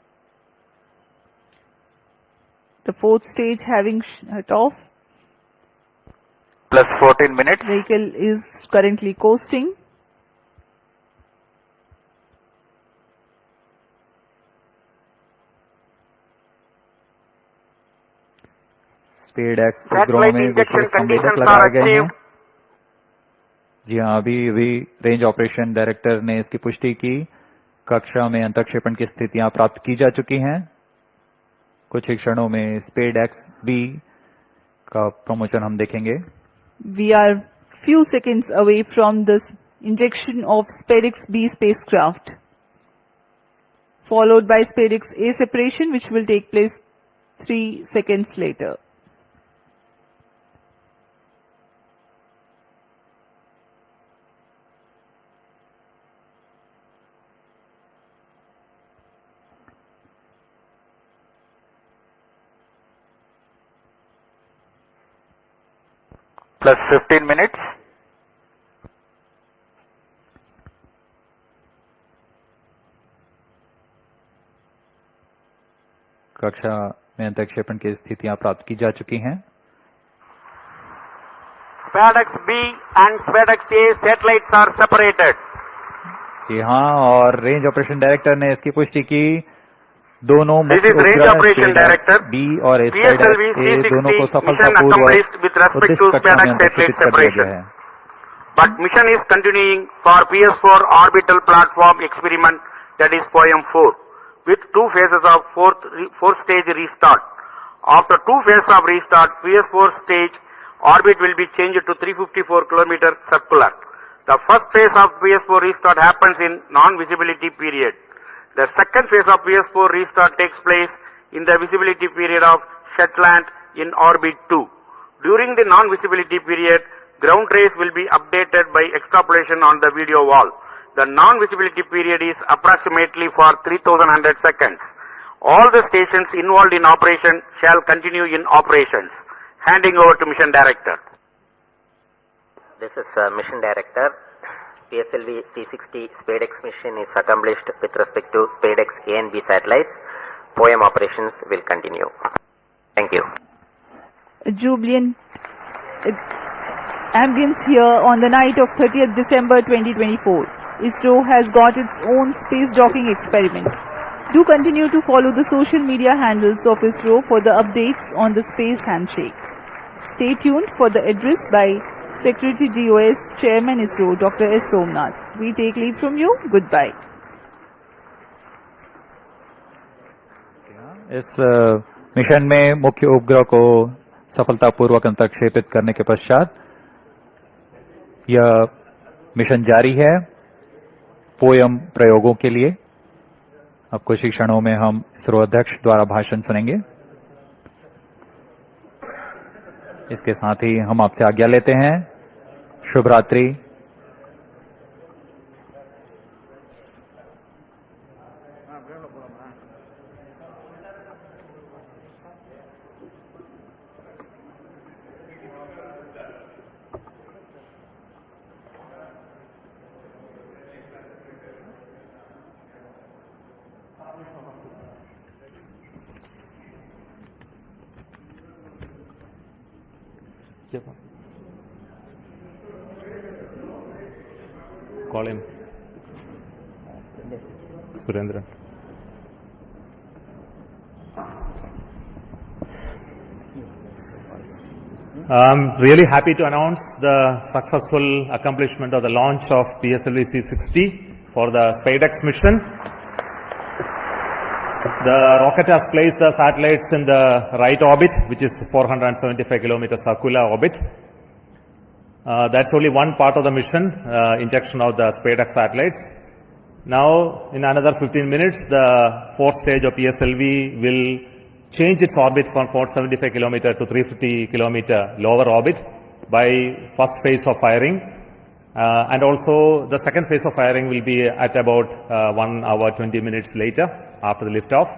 The fourth stage having shut off. Plus 14 minutes. Vehicle is currently coasting. SpaDeX उपग्रहों में विशेष संवेदक लगाए गए हैं। जी हाँ, अभी रेंज ऑपरेशन डायरेक्टर ने इसकी पुष्टि की। कक्षा में अंतःक्षेपण की स्थितियां प्राप्त की जा चुकी हैं। कुछ ही क्षणों में स्पेडेक्स बी का प्रमोशन हम देखेंगे। We are few seconds away from the injection of SPADEX B spacecraft, followed by SPADEX A separation, which will take place 3 seconds later. Plus 15 minutes. कक्षा में अंतःक्षेपण की स्थितियां प्राप्त की जा चुकी हैं। SPADEX B and SPADEX A satellites are separated. जी हाँ, और रेंज ऑपरेशन डायरेक्टर ने इसकी पुष्टि की। दोनों मुख्य उपग्रह बी और स्पेडेक्स ए दोनों को सफलतापूर्वक उद्दिष्ट कक्षा में अंतःक्षेपित कर दिया गया है। But mission is continuing for PS4 orbital platform experiment, that is POEM 4, with 2 phases of fourth stage restart. After 2 phases of restart, PS4 stage orbit will be changed to 354 km circular. The first phase of PS4 restart happens in non-visibility period. The second phase of PS4 restart takes place in the visibility period of Shetland in orbit 2. During the non-visibility period, ground trace will be updated by extrapolation on the video wall. The non-visibility period is approximately for 3100 seconds. All the stations involved in operation shall continue in operations. Handing over to Mission Director. This is Mission Director. PSLV-C60 SPADEX mission is accomplished with respect to SPADEX A and B satellites. POEM operations will continue. Thank you. A jubilant ambience here on the night of 30th December 2024. ISRO has got its own space docking experiment. Do continue to follow the social media handles of ISRO for the updates on the space handshake. Stay tuned for the address by Secretary DOS, Chairman ISRO, Dr. S. Somnath. We take leave from you. Goodbye. इस mission में मुख्य उपग्रह को सफलतापूर्वक अंतःक्षेपित करने के पश्चात यह मिशन जारी है पोयम प्रयोगों के लिए। अब कुछ ही क्षणों में हम इसरो अध्यक्ष द्वारा भाषण सुनेंगे। इसके साथ ही हम आपसे आज्ञा लेते हैं। शुभ रात्रि। Call him. Surendra. I'm really happy to announce the successful accomplishment of the launch of PSLV-C60 for the SPADEX mission. The rocket has placed the satellites in the right orbit, which is 475 kilometer circular orbit. That's only one part of the mission, injection of the SPADEX satellites. Now, in another 15 minutes, the fourth stage of PSLV will change its orbit from 475 kilometer to 350 kilometer lower orbit by first phase of firing. And also the second phase of firing will be at about 1 hour 20 minutes later after the liftoff.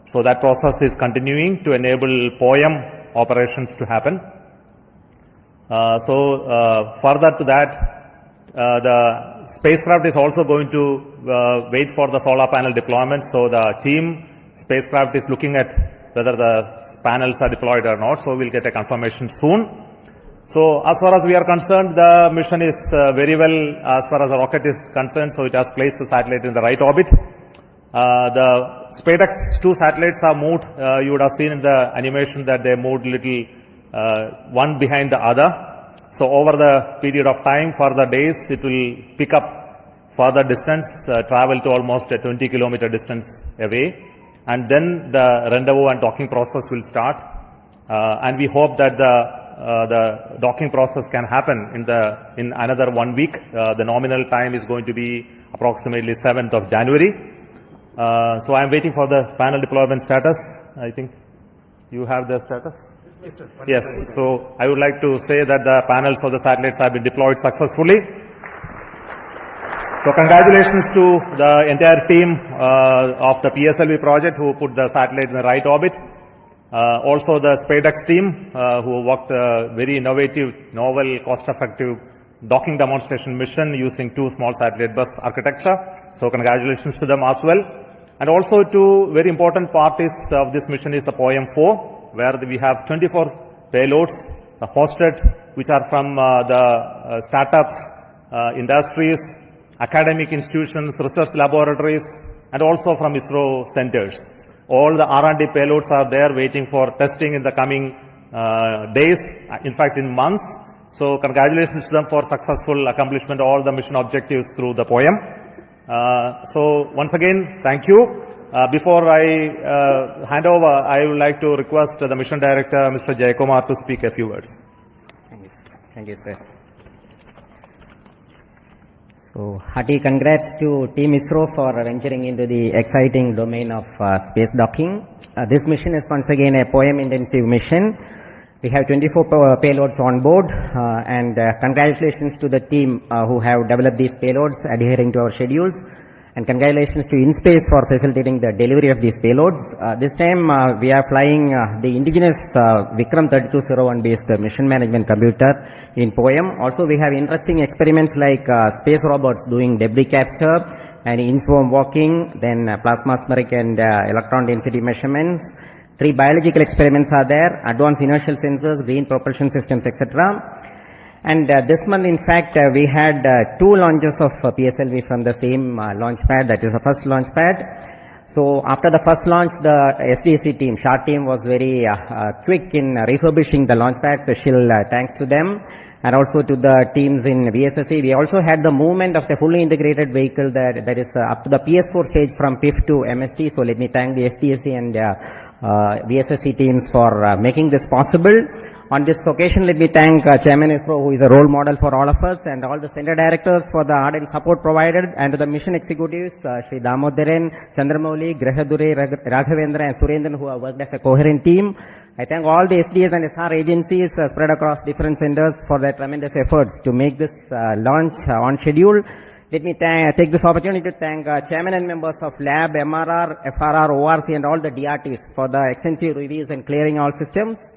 So that process is continuing to enable POEM operations to happen. Further to that, the spacecraft is also going to wait for the solar panel deployment. So the team spacecraft is looking at whether the panels are deployed or not. So we'll get a confirmation soon. So as far as we are concerned, the mission is very well as far as the rocket is concerned. So it has placed the satellite in the right orbit. The SPADEX 2 satellites are moved. You would have seen in the animation that they moved little one behind the other. So over the period of time, for the days, it will pick up further distance, travel to almost a 20 kilometer distance away. And then the rendezvous and docking process will start. And we hope that the docking process can happen in another 1 week. The nominal time is going to be approximately 7th of January. So I am waiting for the panel deployment status. I think you have the status? Yes, sir. Yes. So I would like to say that the panels of the satellites have been deployed successfully. So congratulations to the entire team of the PSLV project who put the satellite in the right orbit. Also the SPADEX team who worked very innovative, novel, cost-effective docking demonstration mission using 2 small satellite bus architecture. So congratulations to them as well. And also 2 very important parties of this mission is the POEM-4, where we have 24 payloads hosted, which are from the startups, industries, academic institutions, research laboratories, and also from ISRO centers. All the R&D payloads are there waiting for testing in the coming days, in fact in months. So congratulations to them for successful accomplishment of all the mission objectives through the POEM. So once again, thank you. Before I hand over, I would like to request the mission director, Mr. Jayakumar, to speak a few words. Thank you, sir. So, hearty congrats to Team ISRO for venturing into the exciting domain of space docking. This mission is once again a POEM intensive mission. We have 24 payloads on board, and congratulations to the team who have developed these payloads adhering to our schedules. And congratulations to InSpace for facilitating the delivery of these payloads. This time we are flying the indigenous Vikram 3201 based mission management computer in POEM. Also we have interesting experiments like space robots doing debris capture and in-swarm walking, then plasmaspheric and electron density measurements. 3 biological experiments are there, advanced inertial sensors, green propulsion systems, etc. And this month, in fact, we had 2 launches of PSLV from the same launch pad, that is the first launch pad. So after the first launch, the SDC team, SHART team, was very quick in refurbishing the launch pad. Special thanks to them. and also to the teams in VSSC. We also had the movement of the fully integrated vehicle that is up to the PS4 stage from PIF to MST. So let me thank the STSC and VSSC teams for making this possible. On this occasion, let me thank Chairman ISRO, who is a role model for all of us, and all the center directors for the ardent support provided, and to the mission executives, Shri Damodaran, Chandramouli, Grahadure, Raghavendra and Surendran, who have worked as a coherent team. I thank all the SDS and SR agencies spread across different centers for their tremendous efforts to make this launch on schedule. Let me take this opportunity to thank Chairman and members of Lab, MRR, FRR, ORC and all the DRTs for the extensive reviews and clearing all systems.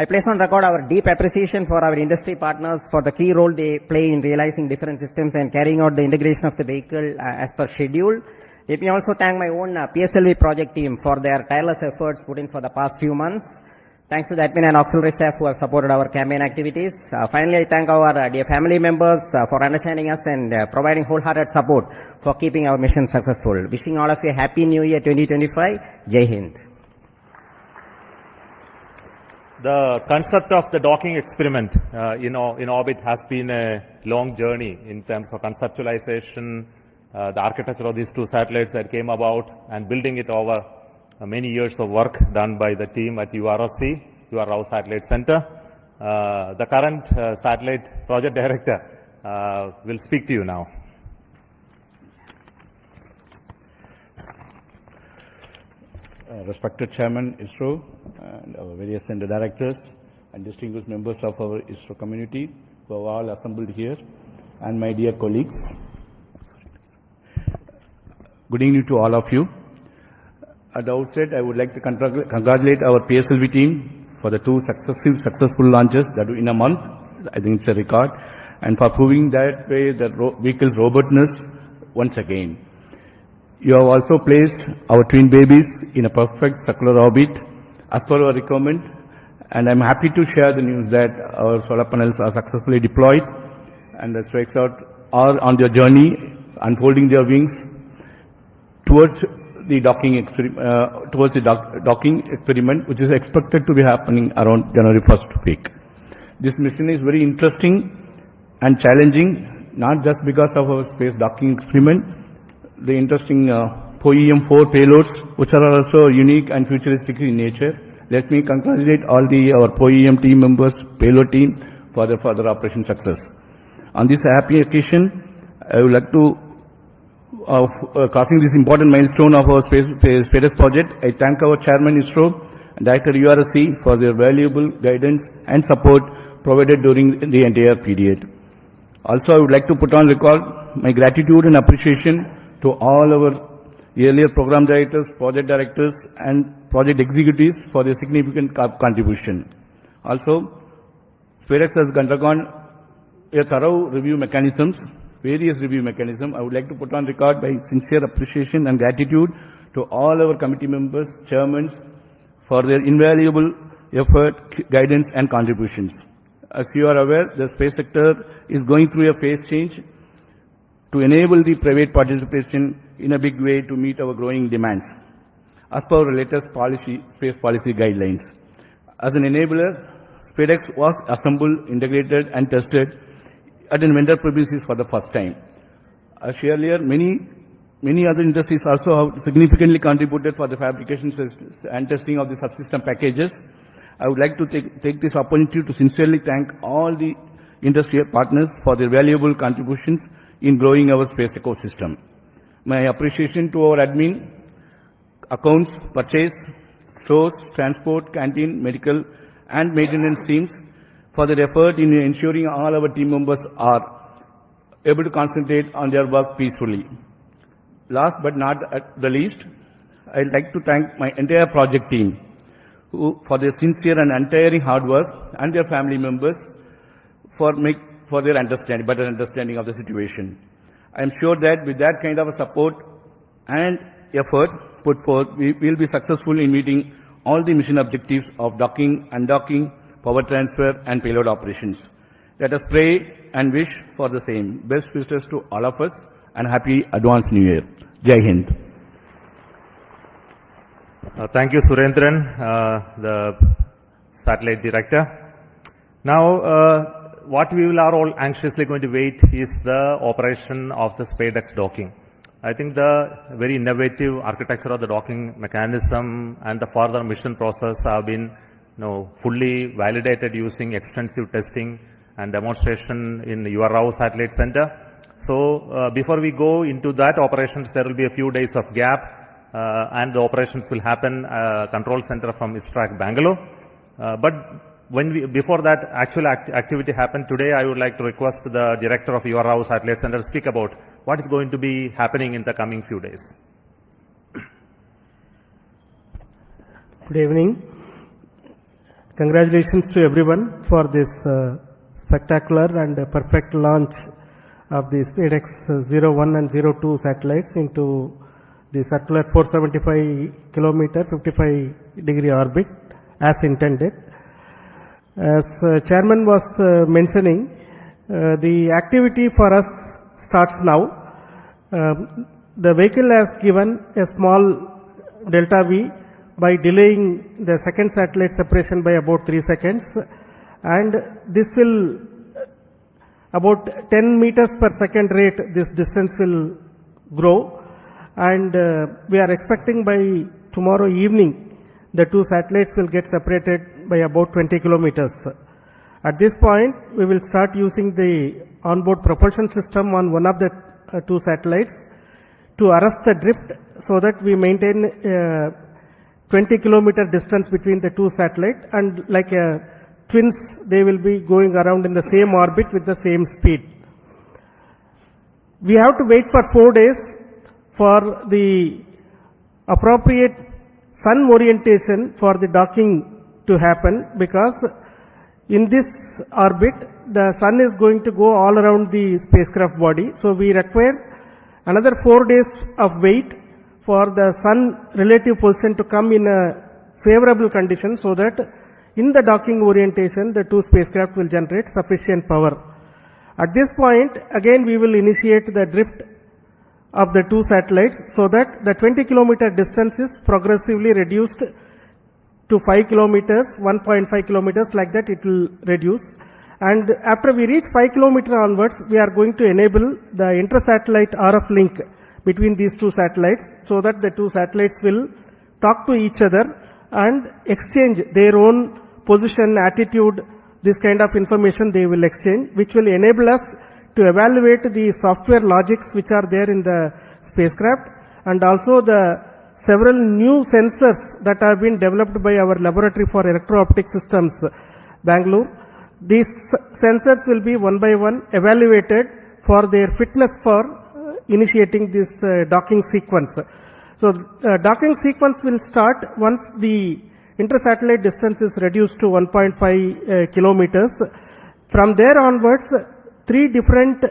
I place on record our deep appreciation for our industry partners for the key role they play in realizing different systems and carrying out the integration of the vehicle as per schedule. Let me also thank my own PSLV project team for their tireless efforts put in for the past few months. Thanks to the admin and auxiliary staff who have supported our campaign activities. Finally, I thank our dear family members for understanding us and providing wholehearted support for keeping our mission successful. Wishing all of you a happy New Year 2025. Jai Hind. The concept of the docking experiment in orbit has been a long journey in terms of conceptualization, the architecture of these two satellites that came about, and building it over many years of work done by the team at URSC, UR Rao Satellite Center. The current satellite project director will speak to you now. Respected Chairman ISRO and our various center directors and distinguished members of our ISRO community who have all assembled here, and my dear colleagues. Good evening to all of you. At the outset, I would like to congratulate our PSLV team for the two successful launches that in a month. I think it's a record, and for proving that way the vehicle's robustness once again. You have also placed our twin babies in a perfect circular orbit as per our requirement, and I'm happy to share the news that our solar panels are successfully deployed and the strikes out are on their journey, unfolding their wings towards the docking experiment, which is expected to be happening around January 1st week. This mission is very interesting and challenging, not just because of our space docking experiment, the interesting POEM-4 payloads, which are also unique and futuristic in nature. Let me congratulate all our POEM team members, payload team, for their further operation success. On this happy occasion, I would like to, crossing this important milestone of our SPADEX project, I thank our Chairman ISRO and Director URSC for their valuable guidance and support provided during the entire period. Also, I would like to put on record my gratitude and appreciation to all our earlier program directors, project directors, and project executives for their significant contribution. Also, SPADEX has undergone a thorough review mechanisms, various review mechanisms. I would like to put on record my sincere appreciation and gratitude to all our committee members, chairmen, for their invaluable effort, guidance, and contributions. As you are aware, the space sector is going through a phase change to enable the private participation in a big way to meet our growing demands, as per our latest space policy guidelines. As an enabler, SPADEX was assembled, integrated, and tested at a vendor premises for the first time. As earlier, many other industries also have significantly contributed for the fabrication and testing of the subsystem packages. I would like to take this opportunity to sincerely thank all the industry partners for their valuable contributions in growing our space ecosystem. My appreciation to our admin, accounts, purchase, stores, transport, canteen, medical, and maintenance teams for their effort in ensuring all our team members are able to concentrate on their work peacefully. Last but not at the least, I'd like to thank my entire project team for their sincere and untiring hard work, and their family members for their better understanding of the situation. I am sure that with that kind of a support and effort put forth, we will be successful in meeting all the mission objectives of docking, undocking, power transfer, and payload operations. Let us pray and wish for the same. Best wishes to all of us, and happy advanced New Year. Jai Hind. Thank you, Surendran, the satellite director. Now, what we are all anxiously going to wait is the operation of the SPADEX docking. I think the very innovative architecture of the docking mechanism and the further mission process have been fully validated using extensive testing and demonstration in URAO Satellite Center. So before we go into that operations, there will be a few days of gap and the operations will happen control center from ISRO Bangalore. But before that actual activity happened today, I would like to request the director of URAO Satellite Center to speak about what is going to be happening in the coming few days. Good evening. Congratulations to everyone for this spectacular and perfect launch of the SPADEX 01 and 02 satellites into the circular 475 kilometer 55-degree orbit as intended. As Chairman was mentioning, the activity for us starts now. The vehicle has given a small delta V by delaying the second satellite separation by about 3 seconds, and this will about 10 meters per second rate, this distance will grow, and we are expecting by tomorrow evening the two satellites will get separated by about 20 kilometers. At this point, we will start using the onboard propulsion system on one of the two satellites to arrest the drift so that we maintain 20 kilometer distance between the two satellites, and like twins, they will be going around in the same orbit with the same speed. We have to wait for 4 days for the appropriate sun orientation for the docking to happen, because in this orbit the sun is going to go all around the spacecraft body. So we require another 4 days of wait for the sun relative position to come in a favorable condition, so that in the docking orientation the two spacecraft will generate sufficient power. At this point again we will initiate the drift of the two satellites, so that the 20 kilometer distance is progressively reduced to 5 kilometers, 1.5 kilometers, like that it will reduce. And after we reach 5 kilometers onwards, we are going to enable the inter-satellite RF link between these two satellites, so that the two satellites will talk to each other and exchange their own position, attitude, this kind of information they will exchange, which will enable us to evaluate the software logics which are there in the spacecraft, and also the several new sensors that have been developed by our laboratory for electro-optic systems, Bangalore. These sensors will be one by one evaluated for their fitness for initiating this docking sequence. So docking sequence will start once the inter-satellite distance is reduced to 1.5 kilometers. From there onwards, 3 different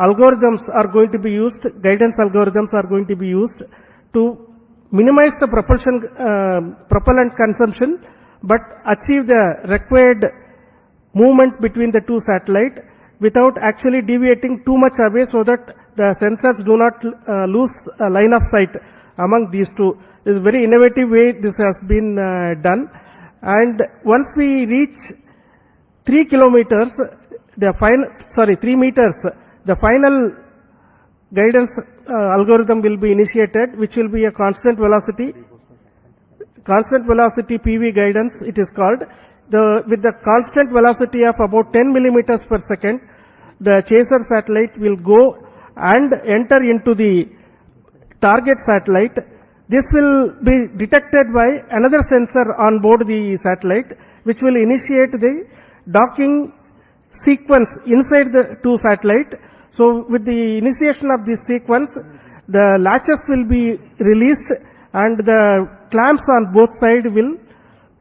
algorithms are going to be used, guidance algorithms are going to be used to minimize the propellant consumption, but achieve the required movement between the two satellites without actually deviating too much away, so that the sensors do not lose a line of sight among these two. This is a very innovative way this has been done. And once we reach 3 kilometers, 3 meters, the final guidance algorithm will be initiated, which will be a constant velocity PV guidance it is called. With the constant velocity of about 10 millimeters per second, the chaser satellite will go and enter into the target satellite. This will be detected by another sensor on board the satellite, which will initiate the docking sequence inside the two satellites. So with the initiation of this sequence, the latches will be released and the clamps on both sides will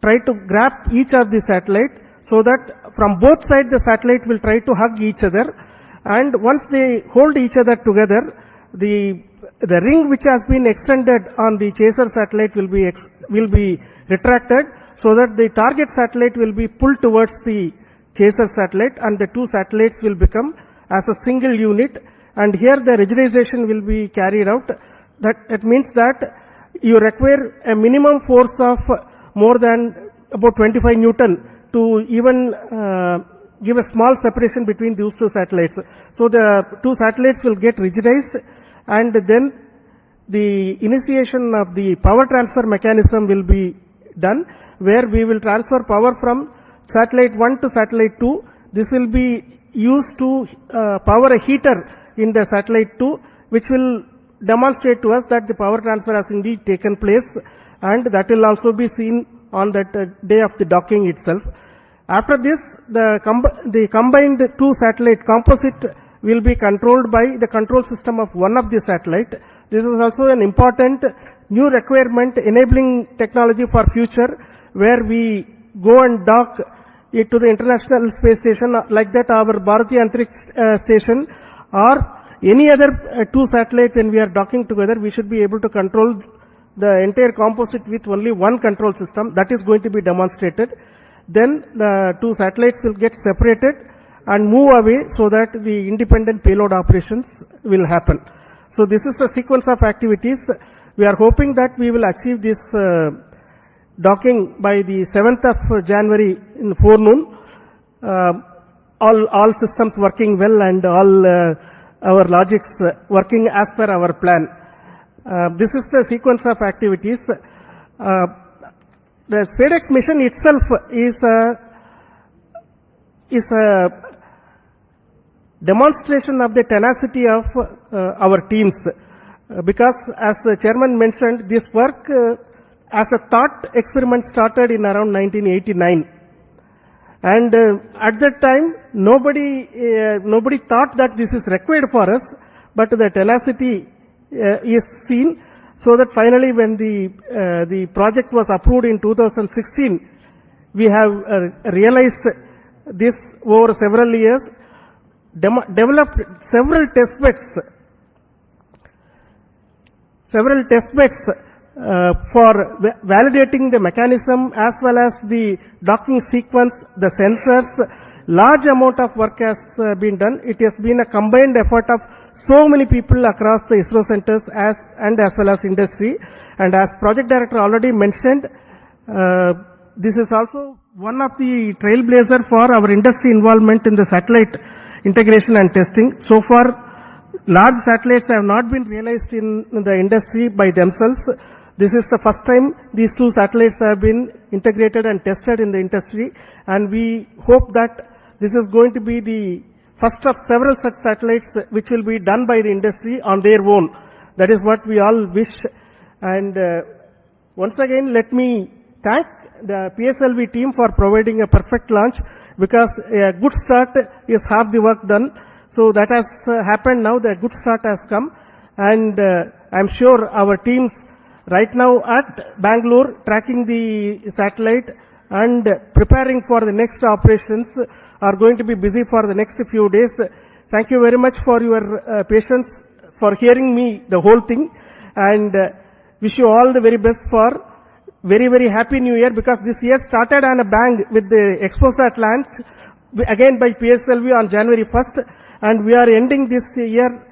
try to grab each of the satellite, so that from both sides the satellite will try to hug each other, and once they hold each other together, the ring which has been extended on the chaser satellite will be retracted, so that the target satellite will be pulled towards the chaser satellite, and the two satellites will become as a single unit. And here the rigidization will be carried out. That means that you require a minimum force of more than about 25 Newton to even give a small separation between those two satellites. So the two satellites will get rigidized, and then the initiation of the power transfer mechanism will be done, where we will transfer power from satellite 1 to satellite 2. This will be used to power a heater in the satellite 2, which will demonstrate to us that the power transfer has indeed taken place, and that will also be seen on that day of the docking itself. After this, the combined two satellite composite will be controlled by the control system of one of the satellite. This is also an important new requirement enabling technology for future, where we go and dock it to the International Space Station, like that our Bharatiya Antariksh Station, or any other two satellites. When we are docking together, we should be able to control the entire composite with only one control system. That is going to be demonstrated. Then the two satellites will get separated and move away, so that the independent payload operations will happen. So this is the sequence of activities. We are hoping that we will achieve this docking by the 7th of January in forenoon. All systems working well, and all our logics working as per our plan. This is the sequence of activities. The SPADEX mission itself is a demonstration of the tenacity of our teams, because as the chairman mentioned, this work as a thought experiment started in around 1989, and at that time nobody thought that this is required for us, but the tenacity is seen, so that finally when the project was approved in 2016, we have realized this over several years, developed several test beds for validating the mechanism as well as the docking sequence, the sensors. Large amount of work has been done. It has been a combined effort of so many people across the ISRO centers as well as industry. And as project director already mentioned, this is also one of the trailblazer for our industry involvement in the satellite integration and testing. So far, large satellites have not been realized in the industry by themselves. This is the first time these two satellites have been integrated and tested in the industry, and we hope that this is going to be the first of several such satellites which will be done by the industry on their own. That is what we all wish. And once again, let me thank the PSLV team for providing a perfect launch, because a good start is half the work done. So that has happened now. The good start has come, and I'm sure our teams right now at Bangalore tracking the satellite and preparing for the next operations are going to be busy for the next few days. Thank you very much for your patience, for hearing me the whole thing, and wish you all the very best for very, very happy new year, because this year started on a bang with the ExpoSat launch again by PSLV on January 1st, and we are ending this year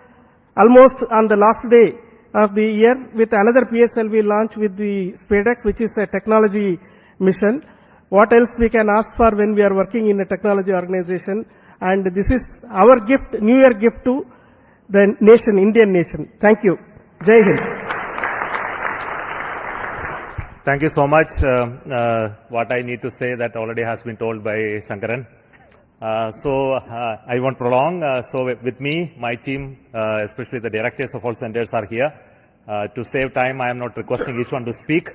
almost on the last day of the year with another PSLV launch with the SPADEX, which is a technology mission. What else we can ask for when we are working in a technology organization? And this is our gift, New Year gift to the nation, Indian nation. Thank you. Jai Hind. Thank you so much. What I need to say that already has been told by Shankaran. I won't prolong. So with me, my team, especially the directors of all centers are here. To save time, I am not requesting each one to speak,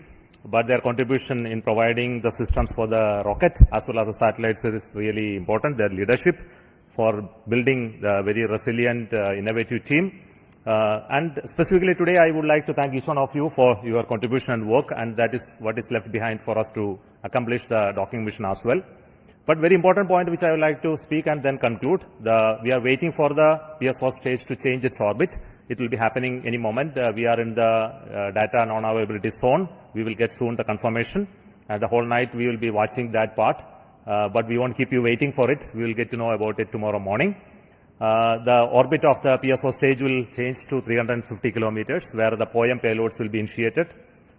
but their contribution in providing the systems for the rocket as well as the satellites is really important. Their leadership for building the very resilient, innovative team. And specifically today, I would like to thank each one of you for your contribution and work, and that is what is left behind for us to accomplish the docking mission as well. But very important point which I would like to speak and then conclude, we are waiting for the PS4 stage to change its orbit. It will be happening any moment. We are in the data non-availability zone. We will get soon the confirmation, and the whole night we will be watching that part. But we won't keep you waiting for it. We will get to know about it tomorrow morning. The orbit of the PS4 stage will change to 350 kilometers, where the POEM payloads will be initiated.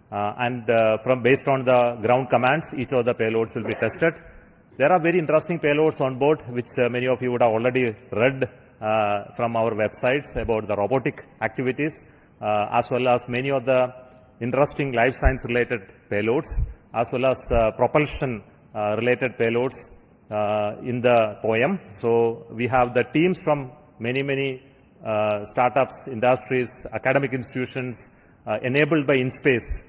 Based on the ground commands, each of the payloads will be tested. There are very interesting payloads on board, which many of you would have already read from our websites about the robotic activities, as well as many of the interesting life science related payloads, as well as propulsion related payloads in the poem. So we have the teams from many startups, industries, academic institutions enabled by InSpace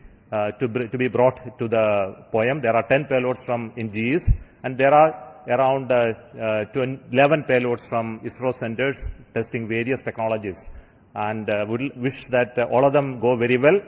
to be brought to the poem. There are 10 payloads from INGES, and there are around 11 payloads from ISRO centers testing various technologies. And we wish that all of them go very well.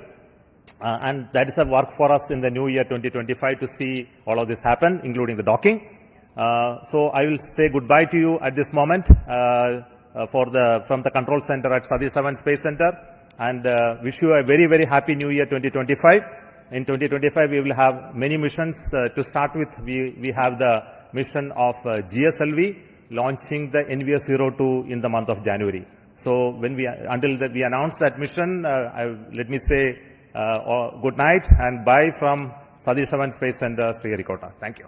And that is a work for us in the new year 2025 to see all of this happen, including the docking. So I will say goodbye to you at this moment from the control center at Satish Dhawan Space Center, and wish you a very happy new year 2025. In 2025, we will have many missions. To start with, we have the mission of GSLV launching the NVS-02 in the month of January. So when we announce that mission, let me say good night and bye from Satish Dhawan Space Center, Sriharikota. Thank you.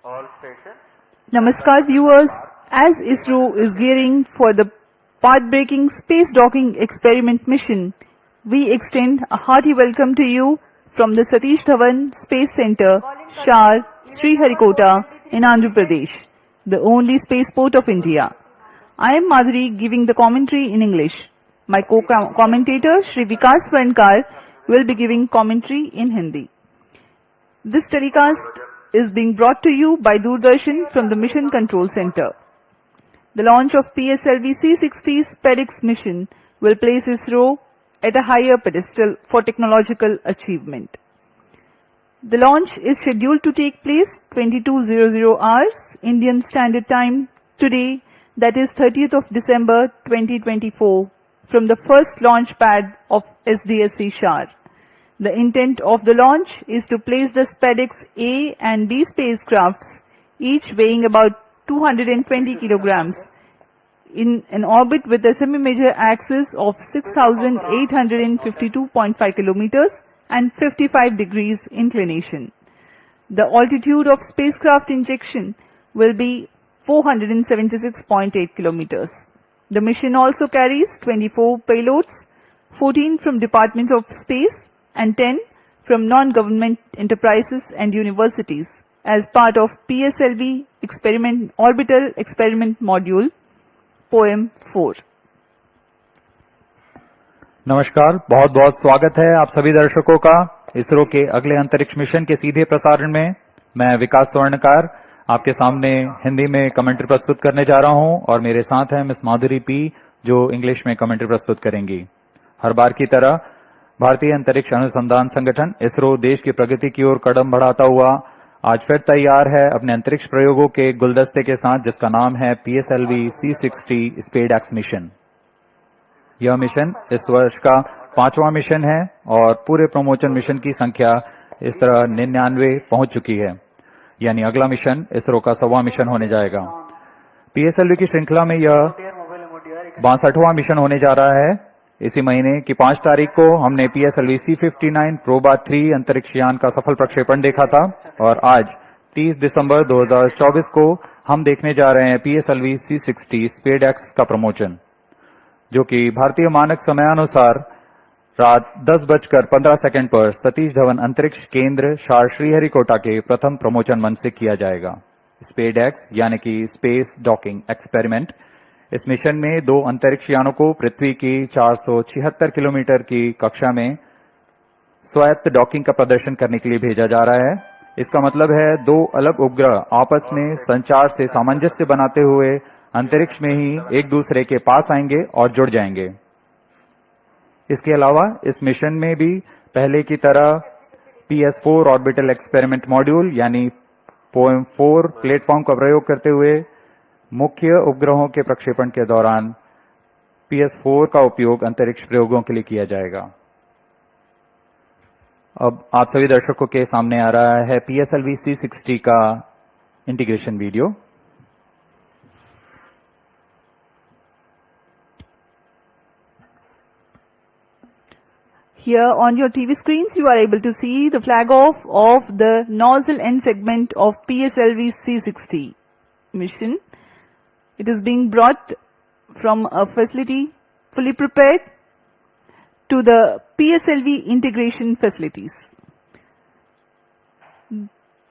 All stations. Namaskar viewers, as ISRO is gearing for the path-breaking space docking experiment mission, we extend a hearty welcome to you from the Satish Dhawan Space Center, Shar, Sriharikota in Andhra Pradesh, the only spaceport of India. I am Madhuri giving the commentary in English. My co-commentator Shri Vikas Varnkar will be giving commentary in Hindi. This telecast is being brought to you by Doordarshan from the Mission Control Center. The launch of PSLV-C60 SPADEX mission will place ISRO at a higher pedestal for technological achievement. The launch is scheduled to take place 22:00 hours Indian Standard Time today, that is 30th of December 2024, from the first launch pad of SDSC Shar. The intent of the launch is to place the SPADEX A and B spacecrafts, each weighing about 220 kilograms, in an orbit with a semi-major axis of 6,852.5 kilometers and 55 degrees inclination. The altitude of spacecraft injection will be 476.8 kilometers. The mission also carries 24 payloads, 14 from Department of Space and 10 from non-government enterprises and universities as part of PSLV Orbital Experiment Module, Poem 4. नमस्कार, बहुत बहुत स्वागत है आप सभी दर्शकों का इसरो के अगले अंतरिक्ष मिशन के सीधे प्रसारण में। मैं विकास स्वर्णकार आपके सामने हिंदी में कमेंट्री प्रस्तुत करने जा रहा हूं और मेरे साथ हैं मिस माधुरी पी जो इंग्लिश में कमेंट्री प्रस्तुत करेंगी। हर बार की तरह भारतीय अंतरिक्ष अनुसंधान संगठन इसरो देश की प्रगति की ओर कदम बढ़ाता हुआ आज फिर तैयार है अपने अंतरिक्ष प्रयोगों के गुलदस्ते के साथ, जिसका नाम है PSLV-C60 SPADEX मिशन। यह मिशन इस वर्ष का 5वां मिशन है और पूरे प्रमोशन मिशन की संख्या इस तरह 99 पहुंच चुकी है, यानी अगला मिशन इसरो का 100वां मिशन होने जाएगा। पीएसएलवी की श्रृंखला में यह 62वां मिशन होने जा रहा है। इसी महीने की 5 तारीख को हमने PSLV-C59 प्रोबा 3 अंतरिक्ष यान का सफल प्रक्षेपण देखा था और आज 30 दिसंबर 2024 को हम देखने जा रहे हैं PSLV-C60 स्पेडेक्स का प्रमोशन, जो कि भारतीय मानक समयानुसार रात 10:15 पर सतीश धवन अंतरिक्ष केंद्र श्रीहरिकोटा के प्रथम प्रमोशन मंच से किया जाएगा। स्पेडेक्स यानी कि स्पेस डॉकिंग एक्सपेरिमेंट, इस मिशन में 2 अंतरिक्ष यानों को पृथ्वी की 476 किलोमीटर की कक्षा में स्वायत्त डॉकिंग का प्रदर्शन करने के लिए भेजा जा रहा है। इसका मतलब है 2 अलग उपग्रह आपस में संचार से सामंजस्य बनाते हुए अंतरिक्ष में ही एक दूसरे के पास आएंगे और जुड़ जाएंगे। इसके अलावा इस मिशन में भी पहले की तरह PS4 ऑर्बिटल एक्सपेरिमेंट मॉड्यूल यानी POEM4 प्लेटफॉर्म का प्रयोग करते हुए मुख्य उपग्रहों के प्रक्षेपण के दौरान PS4 का उपयोग अंतरिक्ष प्रयोगों के लिए किया जाएगा। अब आप सभी दर्शकों के सामने आ रहा है PSLV-C60 का integration video. Here on your TV screens, you are able to see the flag off of the nozzle end segment of PSLV-C60 mission. It is being brought from a facility fully prepared to the PSLV integration facilities.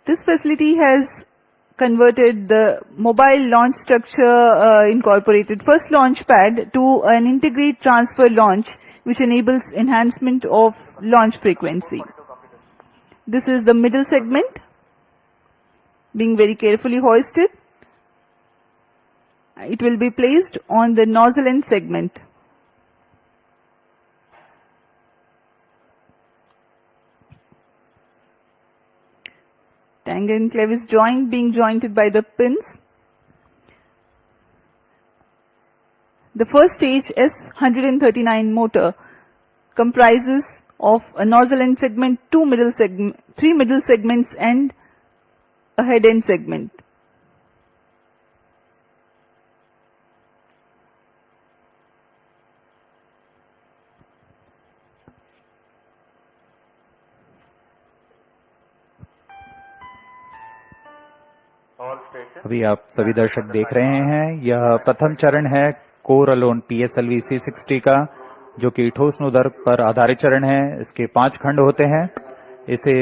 This facility has converted the mobile launch structure incorporated first launch pad to an integrate transfer launch, which enables enhancement of launch frequency. This is the middle segment being very carefully hoisted. It will be placed on the nozzle end segment. Tang and clevis joint being jointed by the pins. The first stage S139 motor comprises of a nozzle end segment, 3 middle segments and a head end segment. अभी आप सभी दर्शक देख रहे हैं, यह प्रथम चरण है कोर अलोन PSLV-C60 का, जो कि ठोस नोदर पर आधारित चरण है। इसके 5 खंड होते हैं। इसे